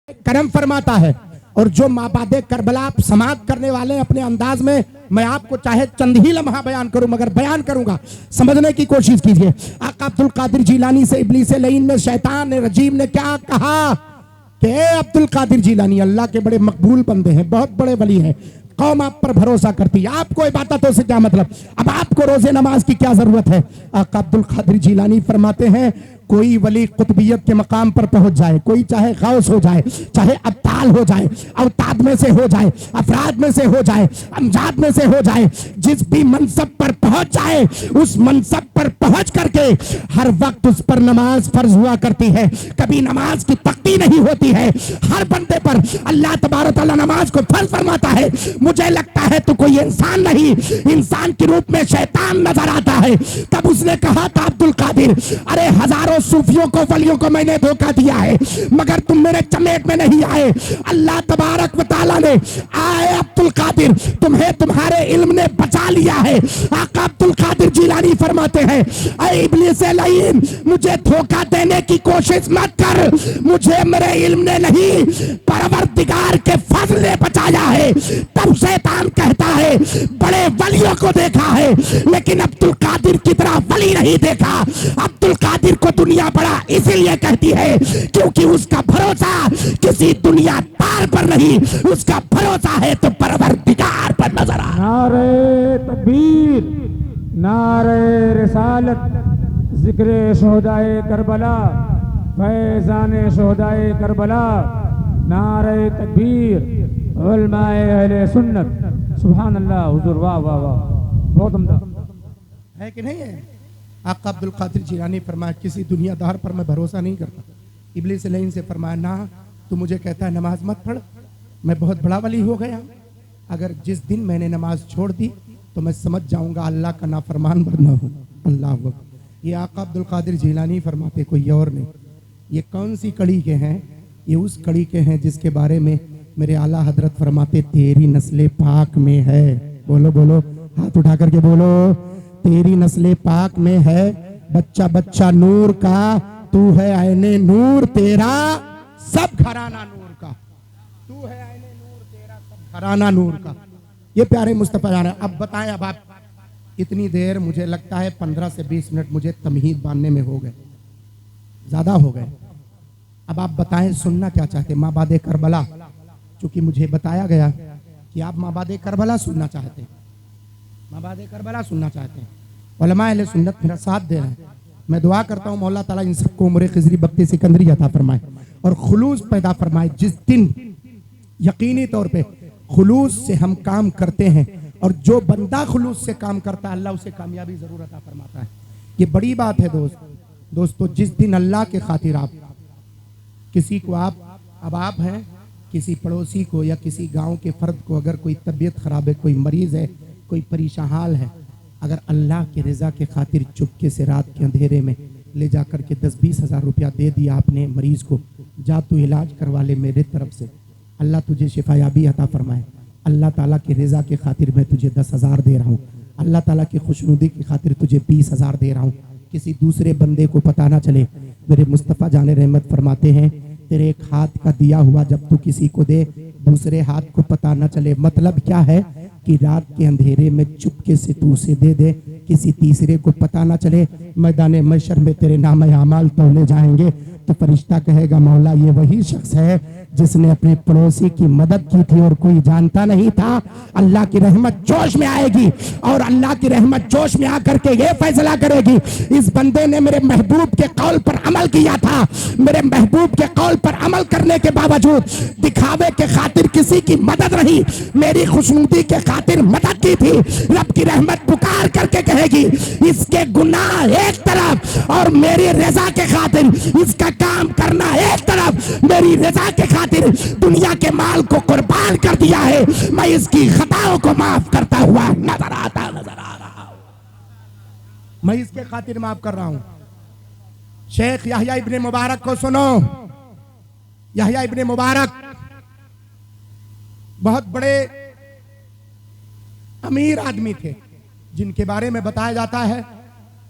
करम फरमाता है। और जो माबादे करबला समाप्त करने वाले अपने अंदाज में, मैं आपको चाहे चंद ही लम्हा बयान करूं मगर बयान करूंगा, समझने की कोशिश कीजिए। आका अब्दुल कादिर जीलानी से इब्लीस लईन ने, शैतान ने, रजीम ने क्या कहा कि अब्दुल कादिर जीलानी अल्लाह के बड़े मकबूल बंदे हैं, बहुत बड़े वली हैं, कौम आप पर भरोसा करती है, आपको इबादतों से क्या मतलब, अब आपको रोजे नमाज की क्या जरूरत है। आका अब्दुल कादिर जीलानी फरमाते हैं, कोई वली कुतबियत के मकाम पर पहुंच जाए, कोई चाहे गौस हो जाए, चाहे अब्ताल हो जाए, अवताद में से हो जाए, अफराद में से हो जाए, अमजाद में से हो जाए, जिस भी मनसब पर पहुंच जाए, उस मनसब पर पहुंच करके हर वक्त उस पर नमाज फर्ज हुआ करती है, कभी नमाज की तख्ती नहीं होती है। हर बंदे पर अल्लाह तबारक तआला नमाज को फर्ज फरमाता है। मुझे लगता है तो कोई इंसान नहीं, इंसान के रूप में शैतान नजर आता है। तब उसने कहा था अब्दुल कादिर, अरे हजारों सूफियों को, वलियों को मैंने धोखा दिया है मगर तुम मेरे चमेट में नहीं आए। अल्लाह तबारक व तआला ने, आए अब्दुल कादिर, तुम्हें तुम्हारे इल्म ने बचा लिया है। आका अब्दुल कादिर जीलानी फरमाते हैं, ऐ इब्लीस लईन, मुझे धोखा देने की कोशिश मत कर, मुझे मेरे इल्म ने नहीं परवरदिगार के फजल ने बचाया है। तब शैतान कहता है, बड़े वलियों को देखा है लेकिन अब्दुल कादिर की तरह वली नहीं देखा। अब्दुल कादिर को दुनिया बड़ा इसीलिए कहती है क्योंकि उसका भरोसा किसी दुनियादार पर नहीं, उसका भरोसा है तो परवरदिगार पर नजर आ। नारे तकबीर, नारे रिसालत, जिक्र शोहदाए करबला, फैजाने शोहदाए करबला, नारे तकबीर, उलमाए अहले सुन्नत। सुभान अल्लाह, हुजूर, वाह वाह वाह, बहुत उम्दा है कि नहीं है। आका अब्दुल कादिर जीलानी फरमाया, किसी दुनियादार पर मैं भरोसा नहीं करता। इब्लीस लईन से फरमाया, ना तू मुझे कहता है नमाज मत पढ़, मैं बहुत बड़ा वली हो गया, अगर जिस दिन मैंने नमाज छोड़ दी तो मैं समझ जाऊंगा अल्लाह का नाफरमान बनना हूँ। अल्लाह अकबर। ये आका अब्दुल कादिर जीलानी फरमाते, कोई और नहीं। ये कौन सी कड़ी के हैं? ये उस कड़ी के हैं जिसके बारे में मेरे आला हजरत फरमाते, तेरी नस्ल पाक में है। बोलो बोलो, हाथ उठा करके बोलो, तेरी नस्ल पाक में है, बच्चा बच्चा नूर का, तू है आईने नूर, तेरा सब घराना नूर का, तू है आईने नूर, तेरा सब घराना नूर का। ये प्यारे मुस्तफा जान। अब बताएं, अब आप इतनी देर, मुझे लगता है 15 से 20 मिनट मुझे तमहीद बांधने में हो गए, ज्यादा हो गए। अब आप बताएं सुनना क्या चाहते, माबादे करबला, चूंकि मुझे बताया गया कि आप माबादे करबला सुनना चाहते हैं, माबादे करबला सुनना चाहते हैं। उलमा अहले सुन्नत मेरा साथ दे रहे हैं। मैं दुआ करता हूँ मौला ताला इन सबको उम्र खिजरी बख्ती सिकंदरी अता फरमाए और खुलूस पैदा फरमाए। जिस दिन यकीनी तौर पे खुलूस से हम काम करते हैं और जो बंदा खुलूस से काम करता है अल्लाह उसे कामयाबी जरूर अता फरमाता है। ये बड़ी बात है दोस्तों, जिस दिन अल्लाह के खातिर आप किसी को, अब आप हैं, किसी पड़ोसी को या किसी गांव के फर्द को अगर कोई तबीयत खराब है, कोई मरीज है, कोई परेशान हाल है, अगर अल्लाह की रजा के खातिर चुपके से रात के अंधेरे में ले जाकर के 10-20 हज़ार रुपया दे दिया आपने मरीज को, जा तू इलाज करवा ले मेरे तरफ से, अल्लाह तुझे शिफायाबी अता फरमाए, अल्लाह ताला की रजा के खातिर मैं तुझे 10,000 दे रहा हूँ, अल्लाह ताला की खुशनुदी की खातिर तुझे 20,000 दे रहा हूँ, किसी दूसरे बंदे को पता ना चले। मेरे मुस्तफ़ा जाने रहमत फरमाते हैं, तेरे एक हाथ का दिया हुआ जब तू किसी को दे, दूसरे हाथ को पता न चले। मतलब क्या है कि रात के अंधेरे में चुपके से तू उसे दे दे, किसी तीसरे को पता न चले। मैदान महशर में तेरे नाम अमाल तौले जाएंगे तो फरिश्ता कहेगा, मौला ये वही शख्स है जिसने अपने पड़ोसी की मदद की थी और कोई जानता नहीं था। अल्लाह की रहमत जोश में आएगी और अल्लाह की रहमत जोश में आकर के ये फैसला करेगी, इस बंदे ने मेरे महबूब के कौल पर अमल किया था, मेरे महबूब के कौल पर अमल करने के बावजूद दिखावे के खातिर किसी की मदद नहीं, मेरी खुशनुदी के खातिर मदद की थी। रब की रहमत पुकार करके कहेगी, इसके गुनाह एक तरफ और मेरी रजा के खातिर इसका काम करना एक तरफ, मेरी रजा के खातिर दुनिया के माल को कुर्बान कर दिया है, मैं इसकी खताओं को माफ करता हुआ नजर आ रहा हूं, मैं इसके खातिर माफ कर रहा हूं। शेख यहया इब्ने मुबारक को सुनो। यहया इब्ने मुबारक बहुत बड़े अमीर आदमी थे, जिनके बारे में बताया जाता है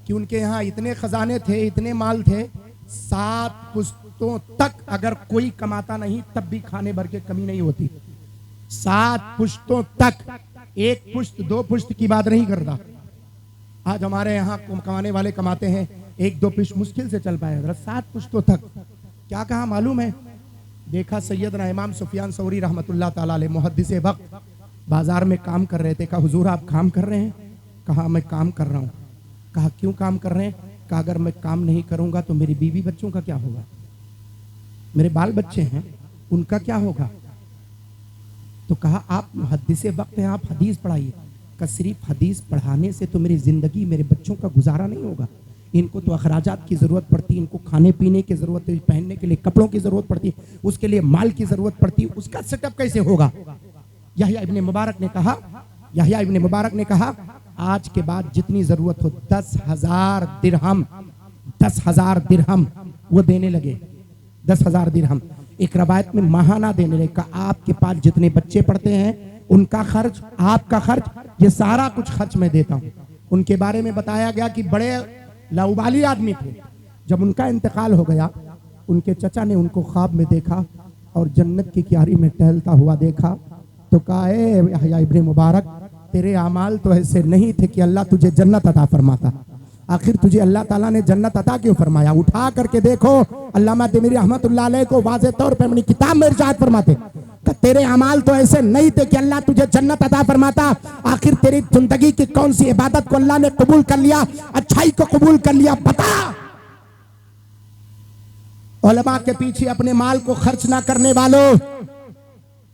कि उनके यहाँ इतने खजाने थे, इतने माल थे 7 पुश्तों तक अगर कोई कमाता नहीं तब भी खाने भर के कमी नहीं होती। 7 पुश्तों तक, 1 पुश्त 2 पुश्त की बात नहीं कर रहा। आज हमारे यहाँ कमाने वाले कमाते हैं 1-2 पुश्त मुश्किल से चल पाए, 7 पुश्तों तक। क्या कहा मालूम है? देखा सैयदना इमाम सुफियान सौरी रहमतुल्लाह ताला अलैह मुहद्दिसे वक्त बाजार में काम कर रहे थे। कहा हुजूर आप काम कर रहे हैं? कहा मैं काम कर रहा हूँ। कहा क्यों काम कर रहे हैं? कहा अगर मैं काम नहीं करूंगा तो मेरी बीवी बच्चों का क्या होगा, मेरे बाल बच्चे हैं उनका क्या होगा। तो कहा आप मुहद्दिसे वक्त हैं, आप हदीस पढ़ाइए। का सिर्फ हदीस पढ़ाने से तो मेरी जिंदगी, मेरे बच्चों का गुजारा नहीं होगा। इनको तो अखराजात की जरूरत पड़ती है, इनको खाने पीने की जरूरत है, पहनने के लिए कपड़ों की जरूरत पड़ती है, उसके लिए माल की जरूरत पड़ती है। उसका सेटअप कैसे होगा? यहया इब्ने मुबारक ने कहा आज के बाद जितनी जरूरत हो 10,000 दिरहम वो देने लगे। 10,000 दिरहम एक रवायत में महाना देने लगे। कहा आपके पास जितने बच्चे पढ़ते हैं उनका खर्च, आपका खर्च, ये सारा कुछ खर्च मैं देता हूँ। उनके बारे में बताया गया कि बड़े लाउबाली आदमी थे। जब उनका इंतकाल हो गया, उनके चचा ने उनको ख्वाब में देखा और जन्नत की क्यारी में टहलता हुआ देखा। तो कहा यहया इब्ने मुबारक, तेरे अमाल तो ऐसे नहीं थे कि अल्लाह तुझे जन्नत अता फरमाता। आखिर तुझे अल्लाह ताला ने जन्नत अता क्यों फरमाया? उठा करके देखो, अल्लामा देमीरी रहमतुल्लाह अलैह को वाज़े तौर पे अपनी किताब में इरशाद फरमाते तेरे अमाल तो ऐसे नहीं थे कि अल्लाह तुझे जन्नत अता फरमाता। आखिर तेरी जिंदगी की कौन सी इबादत को अल्लाह ने कबूल कर लिया, अच्छाई को कबूल कर लिया, बता। उलमा के पीछे अपने माल को खर्च ना करने वालों,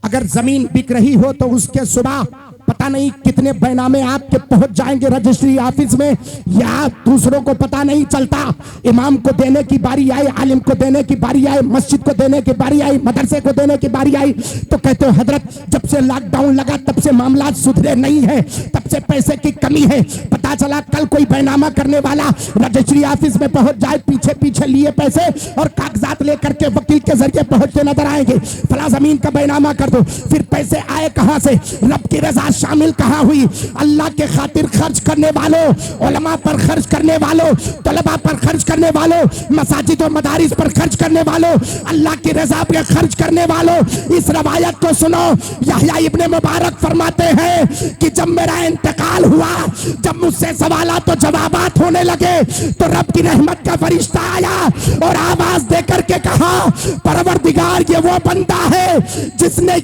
अगर जमीन बिक रही हो तो उसके सुबह पता नहीं कितने बैनामे आपके पहुंच जाएंगे रजिस्ट्री ऑफिस में, या दूसरों को पता नहीं चलता। इमाम को देने की बारी आई, आलिम को देने की बारी आई, मस्जिद को देने की बारी आई, मदरसे को देने की बारी आई, तो कहते हो हजरत जब से लॉकडाउन लगा तब से मामला सुधरे नहीं है, तब से पैसे की कमी है। पता चला कल कोई बैनामा करने वाला रजिस्ट्री ऑफिस में पहुंच जाए, पीछे पीछे लिए पैसे और कागजात लेकर के वकील के जरिए पहुंचते नजर आएंगे, फला जमीन का बैनामा कर दो। फिर पैसे आए कहां से? रब की रजा शामिल कहां हुई? अल्लाह के खातिर खर्च करने वालों, उलमा पर खर्च करने वालों, तलबा पर खर्च करने वालों, मसाजिद और मदारिस पर खर्च करने वालों, अल्लाह की रजा पे खर्च करने वालों, इस रवायत को सुनो। यहया इब्ने मुबारक फरमाते हैं कि जब मेरा इंतकाल हुआ, जब मुझसे सवालात और जवाबात होने लगे तो रब की रहमत का फरिश्ता आया और आवाज देकर के कहा, परवरदिगार ये वो बंदा है जिसने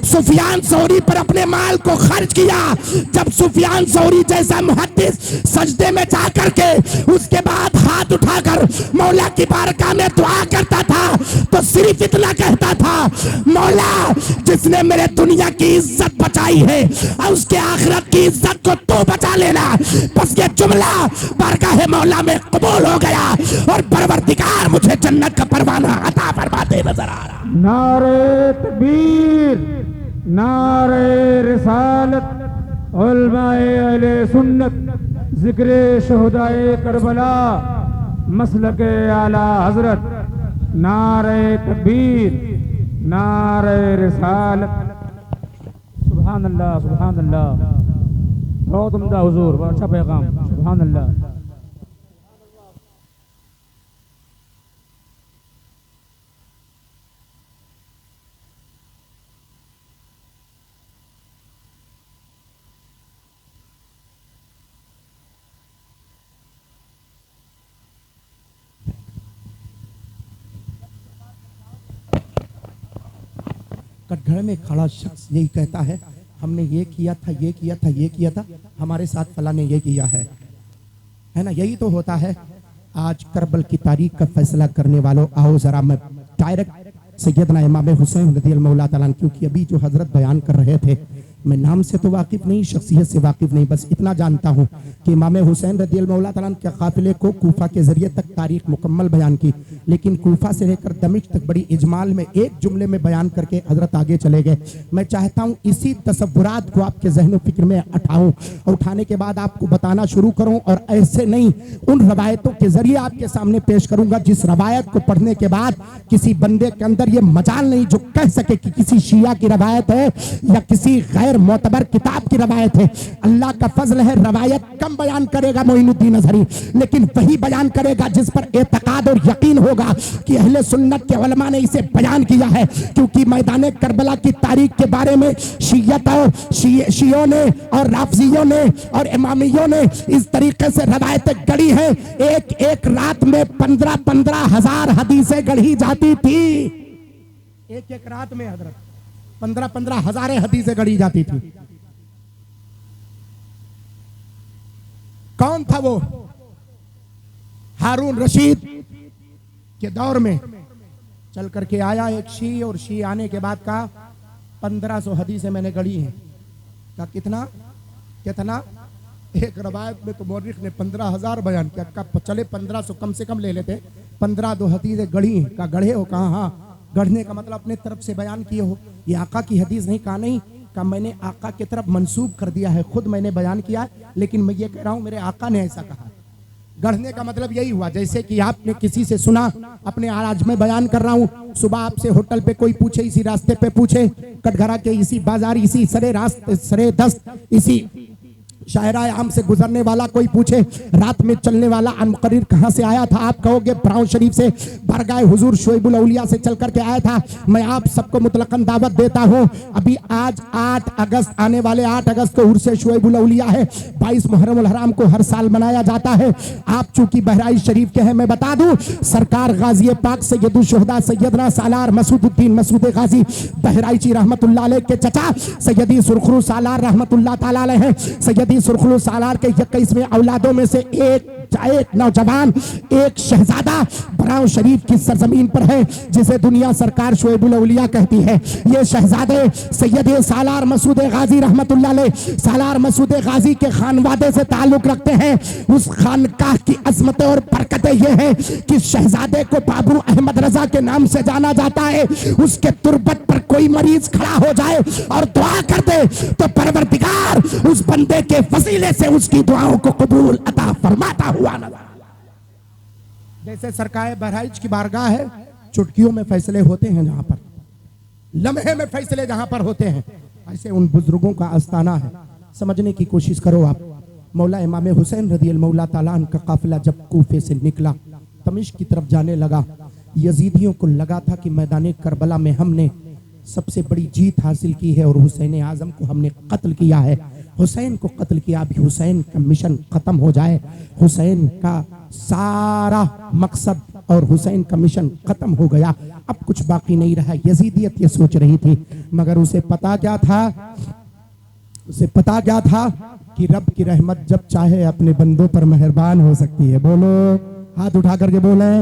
सुफियान सौरी पर अपने माल को खर्च किया। जब सुफियान सौरी जैसा मुहद्दिस सजदे में जाकर के उसके बाद हाथ उठाकर मौला की बारगाह में दुआ करता था तो सिर्फ इतना कहता था, मौला जिसने मेरे दुनिया की इज्जत बचाई है और उसके आखिरत की इज्जत को तो बचा लेना। बस ये जुमला बारगाह मौला में कबूल हो गया और परवरदिगार मुझे जन्नत का परवाना अता फरमाते नजर आ रहा। नारे तकबीर, नारे रिसालत, उलमाए अहले सुन्नत, जिक्रे शहुदाए करबला, मसलके आला हजरत, नारे तकबीर, नारे रिसालत। सुभान अल्लाह, सुभान अल्लाह, बहुत उम्दा हुजूर, बहुत अच्छा पैगाम, सुभान अल्लाह। कटघरे में खड़ा शख्स यही कहता है, हमने ये किया था, ये किया था, ये किया था, हमारे साथ फला ने ये किया है ना? यही तो होता है। आज करबल की तारीख का फैसला करने वालों, आओ जरा मैं डायरेक्ट सैयदना इमाम हुसैन रज़ियल्लाहु तआला अन्हु, क्योंकि अभी जो हजरत बयान कर रहे थे, मैं नाम से तो वाकिफ नहीं, शख्सियत से वाकिफ नहीं, बस इतना जानता हूँ कि इमाम हुसैन रज़ियल्लाहु तआला अन्हु के काफिले को कूफा के जरिए तक तारीख मुकम्मल बयान की, लेकिन कूफा से लेकर दमिश्क तक बड़ी इजमाल में एक जुमले में बयान करके हजरत आगे चले गए। मैं चाहता हूँ इसी तसव्वुरात को आपके ज़हन फिक्र में उठाऊँ और उठाने के बाद आपको बताना शुरू करूँ, और ऐसे नहीं उन रवायतों के जरिए आपके सामने पेश करूंगा जिस रवायत को पढ़ने के बाद किसी बंदे के अंदर ये मजाल नहीं जो कह सके कि किसी शिया की रवायत है या किसी गैर गैर मोतबर किताब की रवायत है। अल्लाह का फजल है, रवायत कम बयान करेगा मोइनुद्दीन अजहरी, लेकिन वही बयान करेगा जिस पर एतकाद और यकीन होगा कि अहले सुन्नत के उलमा ने इसे बयान किया है। क्योंकि मैदान करबला की तारीख के बारे में शियत और शियों ने और राफजियों ने और इमामियों ने इस तरीके से रवायतें गढ़ी हैं। एक एक रात में 15-15 हजार हदीसें गढ़ी जाती थी। एक एक रात में हजरत 15-15 हजारें हदीसें गढ़ी जाती थी। कौन था वो? हारून रशीद के दौर में चल करके आया एक शी, और शी आने के बाद का 1500 हदीसें मैंने गढ़ी हैं। का कितना कितना? एक रवायत में तो मौरिख ने 15,000 बयान किया। का चले 1500 कम से कम ले लेते। 15 हदीसें गढ़ी हैं। का गढ़े हो? कहा हाँ, गढ़ने का मतलब अपने तरफ से बयान किए हो। ये आका की हदीस नहीं। कहा नहीं, का मैंने आका की तरफ मंसूब कर दिया है, खुद मैंने बयान किया, लेकिन मैं ये कह रहा हूं मेरे आका ने ऐसा कहा। गढ़ने का मतलब यही हुआ, जैसे कि आपने किसी से सुना, अपने आज मैं बयान कर रहा हूं, सुबह आपसे होटल पे कोई पूछे, इसी रास्ते पे पूछे, कटघरा के इसी बाजार, इसी सरे रास्ते, सरे दस्त, इसी शायराए आम से गुजरने वाला कोई पूछे, रात में चलने वाला अनमुकर्रिर कहाँ से आया था? आप कहोगे ब्राउन शरीफ से, बरगाह हुजूर शुएबुल औलिया से चल करके आया था। मैं आप सबको मुतलकन दावत देता हूँ। अभी आज 8 अगस्त, आने वाले 8 अगस्त को उर्से शुएबुल औलिया है। 22 मुहर्रम उल हराम को हर साल मनाया जाता है। आप चूंकि बहराइच शरीफ के हैं, मैं बता दूं, सरकार गाजी पाक सैयदुल शुहदा सैयदना सालार मसूदुद्दीन मसूद गाजी बहराइची रहमतुल्लाह अलैह के चचा सैयदी सुरखरू सालार रहमतुल्लाह ताला अलैह हैं। सैयदी सुरखरू सालार के 21वें औलादों में से एक नौजवान, एक शहजादा बराव शरीफ की सरजमीन पर है, जिसे दुनिया सरकार शुएबुल औलिया कहती है। ये शहजादे सैयद सालार मसूद गाजी रहमतुल्लाह अलैह सालार मसूद गाजी के खानवादे से ताल्लुक रखते हैं। उस खानकाह की अजमतें और बरकतें ये हैं कि शहजादे को बाबू अहमद रजा के नाम से जाना जाता है। उसके तुरबत पर कोई मरीज खड़ा हो जाए और दुआ कर दे तो परवरदिगार उस बंदे के वसीले से उसकी दुआओं को कबूल अता फरमाता हुआ नजर। जैसे सरकार बहराइच की बारगाह है, चुटकियों में फैसले होते हैं, जहां पर लम्हे में फैसले जहां पर होते हैं, ऐसे उन बुजुर्गों का आस्थाना है। समझने की कोशिश करो आप। मौला इमाम हुसैन रज़ियल्लाहु मौला ताला अन्हु का काफिला जब कूफे से निकला, दमिश्क की तरफ जाने लगा, यजीदियों को लगा था कि मैदान करबला में हमने सबसे बड़ी जीत हासिल की है और हुसैन आजम को हमने कत्ल किया है। हुसैन को कत्ल किया, अभी हुसैन का मिशन खत्म हो जाए, हुसैन का सारा मकसद और हुसैन का मिशन खत्म हो गया, अब कुछ बाकी नहीं रहा। यजीदियत ये सोच रही थी, मगर उसे पता क्या था? उसे पता क्या था कि रब की रहमत जब चाहे अपने बंदों पर मेहरबान हो सकती है। बोलो, हाथ उठा करके बोले,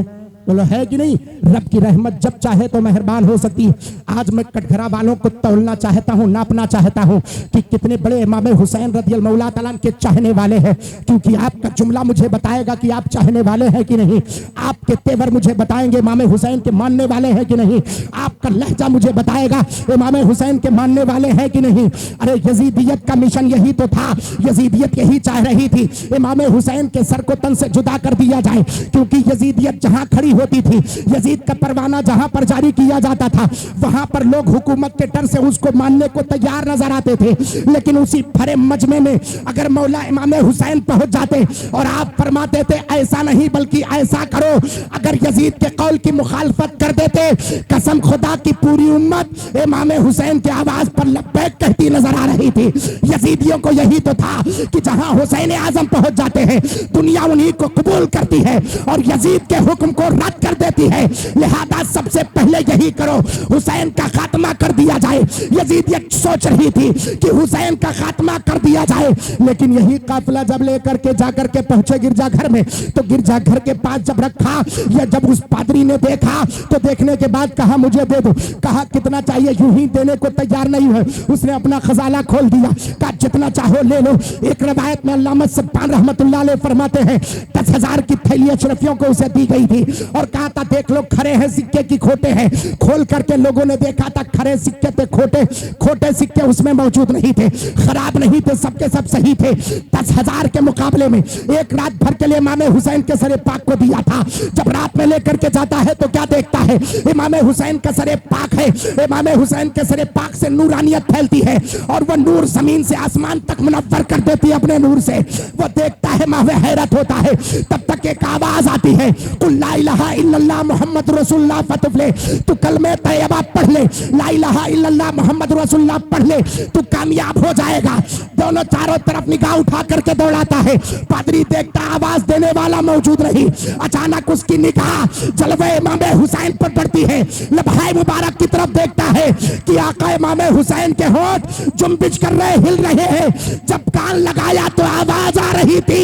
बोलो, है कि नहीं? रब की रहमत जब चाहे तो मेहरबान हो सकती है। आज मैं कटघरा वालों को तौलना चाहता हूँ, नापना चाहता हूँ कि कितने बड़े इमाम हुसैन रज़ियल्लाहु मौला ताला अन्हु के चाहने वाले हैं, क्योंकि आपका जुमला मुझे बताएगा कि आप चाहने वाले हैं कि नहीं। आपके तेवर मुझे बताएंगे इमाम हुसैन के मानने वाले हैं कि नहीं। आपका लहजा मुझे बताएगा इमाम हुसैन के मानने वाले हैं कि नहीं। अरे यजीदियत का मिशन यही तो था, यजीदियत यही चाह रही थी इमाम हुसैन के सर को तन से जुदा कर दिया जाए, क्योंकि यजीदियत जहां खड़ी होती थी, यजीद का परवाना जहां पर जारी किया जाता था, वहां पर लोग हुकूमत के डर से उसको मानने को तैयार नजर आते थे। लेकिन उसी भरे मजमे में अगर मौला इमाम हुसैन पहुंच जाते और आप फरमाते थे ऐसा नहीं बल्कि ऐसा करो, अगर यजीद के कौल की मुखालफत कर देते, कसम खुदा की पूरी उम्मत इमाम हुसैन के आवाज पर लब्बैक कहती नजर आ रही थी। यजीदियों को यही तो था कि जहां हुसैन आजम पहुंच जाते हैं, दुनिया उन्हीं को कबूल करती है और यजीद के हुक्म को रद्द कर देती है। लिहाजा सबसे पहले यही करो, हुसैन का खात्मा कर दिया जाए। यजीदियत सोच रही थी कि हुसैन का खात्मा कर दिया जाए, लेकिन यही काफिला जब लेकर के जाकर के पहुंचे गिरजाघर में, तो गिरजाघर के पास जब रखा, या जब उस पादरी ने देखा, तो देखने के बाद कहा मुझे दे दो। कहा कितना चाहिए? यूं ही देने को तैयार नहीं है। उसने अपना खजाना खोल दिया, कहा जितना चाहो ले लो। एक रवायत में अल्लामा सब्बान रहमतुल्लाह अलैह फरमाते हैं 10,000 की थैली अशरफियों को उसे दी गई थी और कहा था देख लो खरे हैं सिक्के की खोटे हैं। खोल करके लोगों ने देखा था तक खरे सिक्के थे, खोटे खोटे सिक्के उसमें मौजूद नहीं थे, खराब नहीं थे, सबके सब सही थे। 10,000 के मुकाबले में एक रात भर के लिए इमाम हुसैन के सरे पाक को दिया था। जब रात में लेकर के जाता है तो क्या देखता है, इमाम हुसैन का सरे पाक है, इमाम हुसैन के सरे पाक से नूरानियत फैलती है और वह नूर जमीन से आसमान तक मुनव्वर कर देती है अपने नूर से। वो देखता है, मावे हैरत होता है। तब तक एक आवाज आती है, कुल ला इलाहा इल्लल्लाह मुहम्मद रसूलुल्लाह फतफले, तू कलमे तैयबा पढ़ ले, ला इलाहा इल्लल्लाह मुहम्मद रसूलुल्लाह पढ़ ले, तू कामयाब हो जाएगा। दोनों चारों तरफ निगाह उठा करके दौड़ाता है। पादरी देखता, आवाज देने वाला मौजूद नहीं। अचानक उसकी निगाह जलवे इमाम हुसैन पर पड़ती है। लबहाए मुबारक की तरफ देखता है कि आका इमाम हुसैन के होंठ जुम्बिश कर रहे, हिल रहे हैं। जब कान लगाया तो आवाज आ रही थी,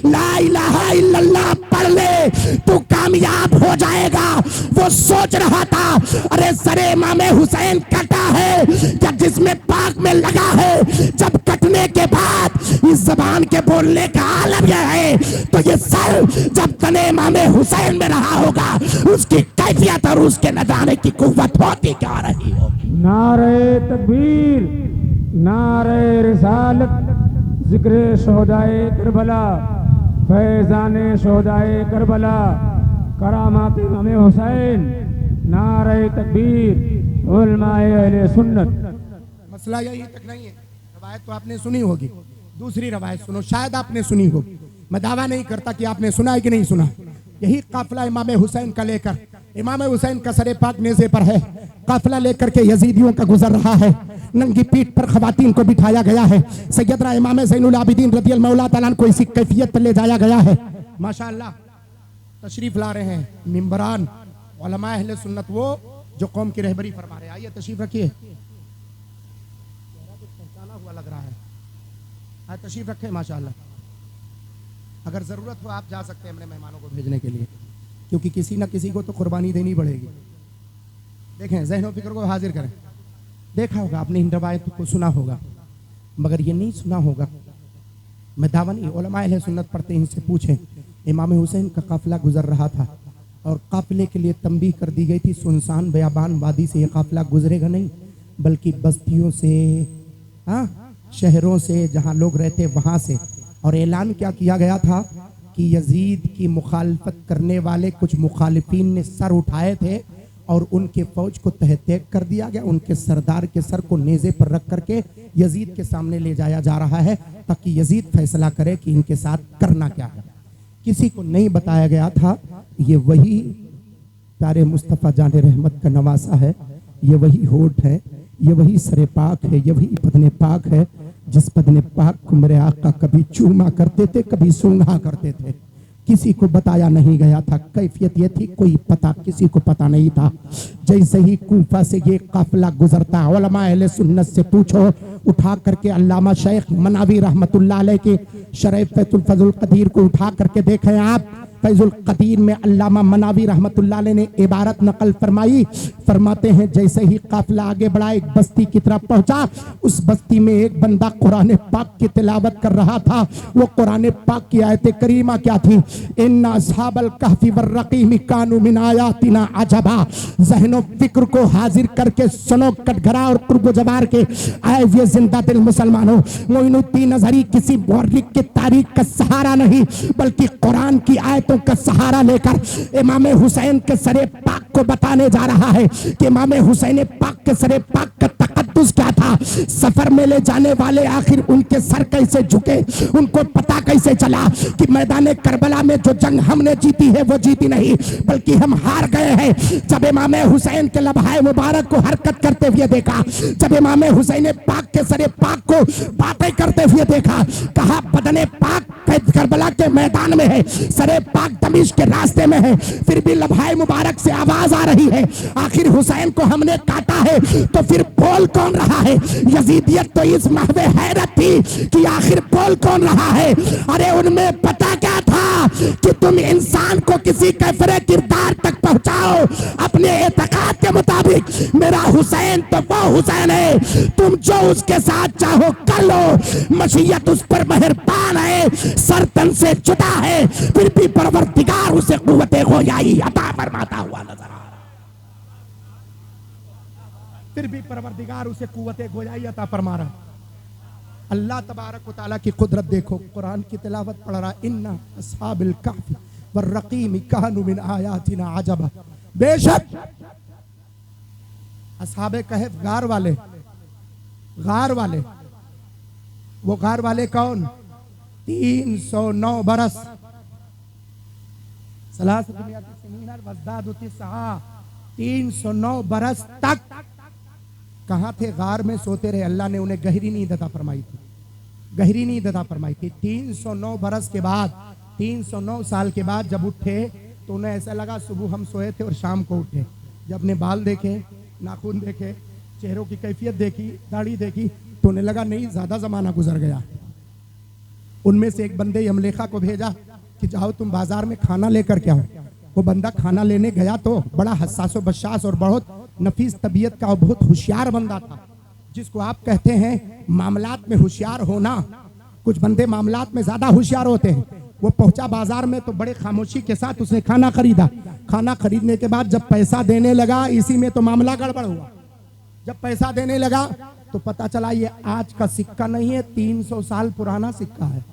ला इलाहा इल्लल्लाह पढ़ ले, तू कामयाब हो जाएगा। वो सोच रहा था, अरे सरे इमाम हुसैन कटा है क्या जिसमें पाक में लगा है। जब कटने के बाद इस जबान के बोलने का आलम यह है, तो ये सर जब तने इमाम हुसैन में रहा होगा, उसकी कैफियत और उसके नजारे की कुव्वत होती क्या रही होगी। नारे तकबीर, नारे रिसालत, जिक्र शोहदाए करबला, फैजाने शोहदाए करबला, करामात इमाम हुसैन, नारे तकबीर, उलमाए अहले सुन्नत। मसला यही तक नहीं है। रवायत तो आपने सुनी होगी, दूसरी रवायत सुनो, शायद आपने सुनी होगी। मैं दावा नहीं करता कि आपने सुना है कि नहीं सुना। यही काफिला इमाम हुसैन का लेकर, इमाम हुसैन का सरे पाक नेज़े पर है, काफिला लेकर के यजीदियों का गुजर रहा है। नंगी पीठ पर खवातीन को बिठाया गया है। सैयदना इमाम ज़ैनुल आबिदीन रज़ियल्लाहु मौला तआला को इसी कैफियत पर ले जाया गया है। माशाअल्लाह तशरीफ ला रहे हैं मिंबरान उलमा अहले सुन्नत, वो जो कौम की रहबरी फरमा रहे हैं। आइए तशरीफ रखिए। पहचाना हुआ लग रहा है, आइए तशरीफ रखें। माशाअल्लाह अगर ज़रूरत हो आप जा सकते हैं अपने मेहमानों को भेजने के लिए, क्योंकि किसी न किसी को तो कुर्बानी देनी पड़ेगी। देखें, ज़हन फिक्र को हाजिर करें। देखा होगा आपने इन रवायत को, सुना होगा, मगर ये नहीं सुना होगा। मैं दावा नहीं, उलमा अहले सुन्नत पढ़ते हैं, इनसे पूछें। इमाम हुसैन का काफिला गुजर रहा था और काफिले के लिए तंबीह कर दी गई थी, सुनसान बयाबान वादी से ये काफिला गुजरेगा नहीं, बल्कि बस्तियों से, शहरों से, जहाँ लोग रहते वहाँ से। और ऐलान क्या किया गया था कि यजीद की मुखालफत करने वाले कुछ मुखालिफिन ने सर उठाए थे और उनके फौज को तहत कर दिया गया। उनके सरदार के सर को नेज़े पर रख करके यजीद के सामने ले जाया जा रहा है, ताकि यजीद फैसला करे कि इनके साथ करना क्या है। किसी को नहीं बताया गया था ये वही प्यारे मुस्तफ़ा जान रहमत का नवासा है, ये वही होठ है, ये वही सरे पाक है, ये वही बदने पाक है जिस बदने पाक को मेरे आका कभी चूमा करते थे, कभी सूंघा करते थे। किसी को बताया नहीं गया था। कैफियत ये थी, कोई पता किसी को पता नहीं था। जैसे ही कूफा से ये काफिला गुजरता, उलमा अहले सुन्नत से पूछो, उठा करके अल्लामा शेख मनावी रहमतुल्लाह अलैह के शरह फैजुल कदीर को उठा करके देखें आप। फैजुल कदीर में अल्लामा मनावी रहमतुल्लाह अलैह ने इबारत नकल फरमाई, फरमाते हैं जैसे ही काफिला आगे बढ़ा, एक बस्ती की तरफ पहुंचा। उस बस्ती में एक बंदा कुरान पाक की तिलावत कर रहा था। वो कुरान पाक की आयत करीमा क्या थी, इन्ना अस्हाबल कहफी वर्रक़ीम कानू मिन आयातिना अजबा। ज़हनो फिक्र को हाजिर करके सुनो कटघरा और कुर्ब जबार के आए हुए जिंदा दिल मुसलमानों। मोइनुद्दीन अज़हरी किसी मुअर्रिख की तारीख का सहारा नहीं, बल्कि कुरान की आयतों का सहारा लेकर इमाम हुसैन के सरे पाक को बताने जा रहा है कि इमाम हुसैन पाक के सरे पाक का तकद्दुस क्या था। सफर में ले जाने वाले आखिर उनके सर कैसे झुके, उनको पता कैसे चला कि मैदान करबला में जो जंग हमने जीती है वो जीती नहीं, बल्कि हम हार गए हैं। जब इमाम हुसैन के लबहाए मुबारक को हरकत करते हुए देखा, जब इमाम हुसैन पाक के सरे पाक को बातें करते हुए देखा, कहा बदने पाक करबला के मैदान में है, सरे पाक दमिश्क के रास्ते में है, फिर भी लबहाए मुबारक से आवाज आ रही है आखिर हुसैन को हमने काटा है। तो फिर बोल कौन रहा है? यजीदियत तो इस महवे हैरत थी कि आखिर बोल कौन रहा है। अरे उनमें पता क्या था कि तुम इंसान को किसी कैफरे किरदार तक पहुंचाओ अपने एतकाद के मुताबिक। मेरा हुसैन तो वो हुसैन है, तुम जो उसके साथ चाहो कर लो, मशीयत उस पर मेहरबान है, सरतन से जुदा है, फिर भी परवरदिगार उसे कुव्वते गोयाई अता फरमाता हुआ नजर आ रहा। फिर भी परवरदिगार उसे कुव्वत गोयाई अता फरमा रहा। अल्लाह तबारक व तआला की कुदरत देखो, कुरान की तिलावत पढ़ रहा, इन्ना अस्हाबिल कहफ वर्रकीम कानू मिन आयातिना अजबा। बेशक अस्हाबे कहफ गार वाले, वो गार वाले कौन? 309 बरस 309 बरस तक कहां थे? गार में सोते रहे। अल्लाह ने उन्हें गहरी नींद अता फरमाई थी, गहरी नींद अता फरमाई थी। 309 बरस के बाद, 309 साल के बाद जब उठे तो उन्हें ऐसा लगा सुबह हम सोए थे और शाम को उठे। जब अपने बाल देखे, नाखून देखे, चेहरों की कैफियत देखी, दाढ़ी देखी, तो उन्हें लगा नहीं ज्यादा जमाना गुजर गया। उनमें से एक बंदे यमलेखा को भेजा कि जाओ तुम बाजार में खाना लेकर के आओ। वो बंदा खाना लेने गया तो बड़ा हसास व बशास और बहुत नफीस तबीयत का और बहुत होशियार बंदा था, जिसको आप कहते हैं मामलात में होशियार होना। कुछ बंदे मामलात में ज्यादा होशियार होते हैं। वो पहुंचा बाजार में तो बड़े खामोशी के साथ उसने खाना खरीदा। खाना खरीदने के बाद जब पैसा देने लगा, इसी में तो मामला गड़बड़ हुआ। जब पैसा देने लगा तो पता चला ये आज का सिक्का नहीं है, 300 साल पुराना सिक्का है।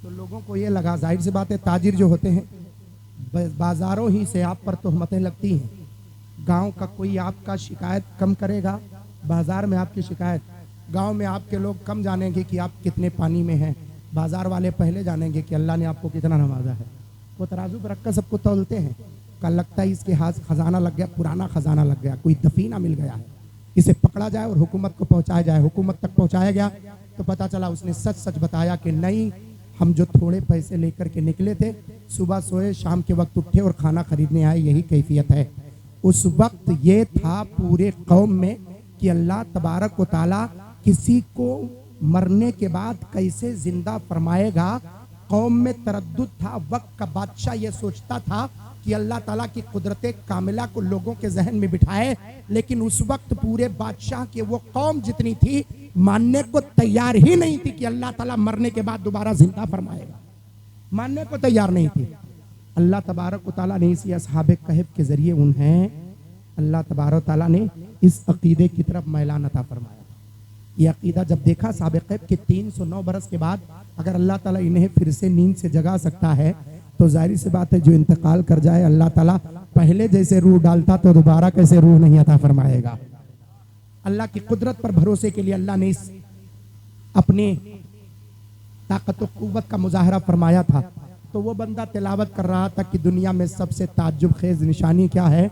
तो लोगों को ये लगा, जाहिर सी बात है ताजिर जो होते हैं बाजारों ही से आप पर तोहमतें लगती हैं। गांव का कोई आपका शिकायत कम करेगा, बाजार में आपकी शिकायत। गांव में आपके लोग कम जानेंगे कि आप कितने पानी में हैं, बाजार वाले पहले जानेंगे कि अल्लाह ने आपको कितना नवाजा है। वो तराजू पर रखकर सबको तौलते हैं। कल लगता है इसके हाथ खजाना लग गया, पुराना खजाना लग गया, कोई दफीना मिल गया है, इसे पकड़ा जाए और हुकूमत को पहुंचाया जाए। हुकूमत तक पहुंचाया गया तो पता चला उसने सच सच बताया कि नहीं, हम जो थोड़े पैसे लेकर के निकले थे, सुबह सोए शाम के वक्त उठे और खाना खरीदने आए, यही कैफियत है। उस वक्त ये था पूरे कौम में कि अल्लाह तबारक व तआला किसी को मरने के बाद कैसे जिंदा फरमाएगा। कौम में तरद्दुद था। वक्त का बादशाह ये सोचता था कि अल्लाह ताला की कुदरत कामिला को लोगों के जहन में बिठाए, लेकिन उस वक्त पूरे बादशाह की वो कौम जितनी थी मानने को तैयार ही नहीं थी कि अल्लाह ताला मरने के बाद दोबारा जिंदा फरमाएगा। मानने को तैयार नहीं थी। अल्लाह तबारक व तआला ने इसी असहाबे कहफ के जरिए उन्हें अल्लाह तबारक व तआला ने इस अकीदे की तरफ मैलान अता फरमाया। ये अकीदा जब देखा असहाबे कहफ के 309 बरस के बाद अगर अल्लाह ताला इन्हें फिर से नींद से जगा सकता है तो जाहिर सी बात है जो इंतकाल कर जाए अल्लाह ताला पहले जैसे रूह डालता तो दोबारा कैसे रूह नहीं अता फरमाएगा। अल्लाह की कुदरत पर भरोसे के लिए अल्लाह ने इस अपने ताकत व कुव्वत का मुजाहरा फरमाया था। तो वो बंदा तिलावत कर रहा था कि दुनिया में सबसे ताज्जुब खेज निशानी क्या है।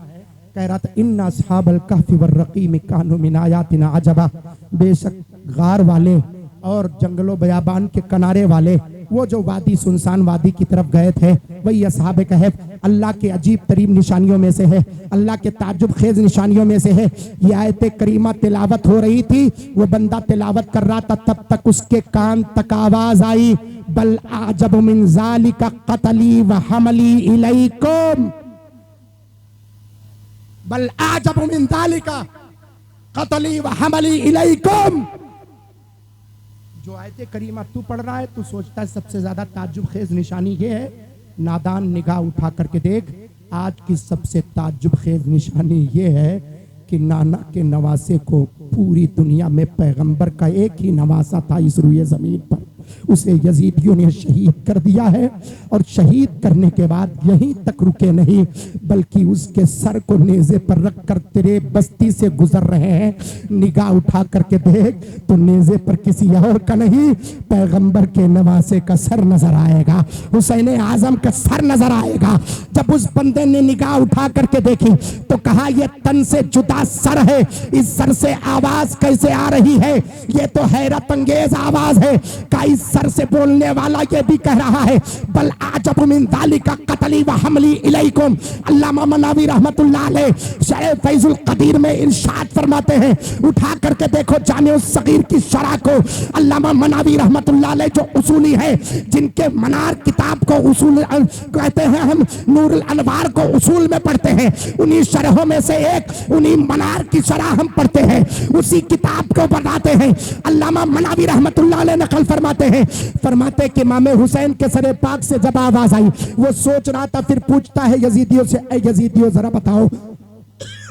कह रहा था इन्ना अस्हाबल कहफि वर्रकीम कानू मिन आयातिना अजबा। बेशक गार वाले और जंगलों बयाबान के किनारे वाले वो जो वादी सुनसान वादी की तरफ गए थे वही अस्हाबे कहफ अल्लाह के अजीब तरीब निशानियों में से है, अल्लाह के ताज्जुब खेज निशानियों में से है। ये आयत करीमा तिलावत हो रही थी, वो बंदा तिलावत कर रहा था, तब तक उसके कान तक आवाज आई बल आजब मिन ज़ालिका क़त्ली व हमली इलैकुम, बल आजब मिन ज़ालिका क़त्ली व हमली इलैकुम। जो आयत करीमा तू पढ़ रहा है तू सोचता है सबसे ज्यादा ताज्जुब खेज निशानी ये है। नादान निगाह उठा करके देख, आज की सबसे ताज्जुब खेज निशानी ये है कि नाना के नवासे को पूरी दुनिया में पैगंबर का एक ही नवासा था इस रुए जमीन पर, उसे यजीदियों ने शहीद कर दिया है। और शहीद करने के बाद यहीं तक रुके नहीं बल्कि उसके सर को नेज़े पर रख कर तेरे बस्ती से गुजर रहे हैं। निगाह उठा करके देख तो नेज़े पर किसी और का नहीं पैगंबर के नवासे का सर नजर आएगा, हुसैन आजम का सर नजर आएगा। जब उस बंदे ने निगाह उठा करके देखी तो कहा यह तन से जुदा सर है, इस सर से आवाज कैसे आ रही है, ये तो हैरत अंगेज आवाज है। का इस सर से बोलने वाला ये भी कह रहा है बल आजब मिन ज़ालिका क़त्ली व हमली इलैकुम। अल्लामा मनावी रहमतुल्लाह अलैह शरह फैजुल कदीर में इरशाद फरमाते हैं, उठा करके देखो जामिउस सगीर की शरह को। अल्लामा मनावी रहमतुल्लाह अलैह जो उसूली है, जिनके मनार किताब को उसूल कहते हैं, हम नूरुल अनवार को उसूल में पढ़ते हैं, उन्हीं शरहों में से एक उन्हीं मनार की शरह हम पढ़ते हैं, उसी किताब को बताते हैं। अल्लामा मनावी रहमतुल्लाह अलैह नकल फरमाते कि इमाम हुसैन के सरे पाक से जब आवाज आई वो सोच रहा था, फिर पूछता है यजीदियों से, ए यजीदियों जरा बताओ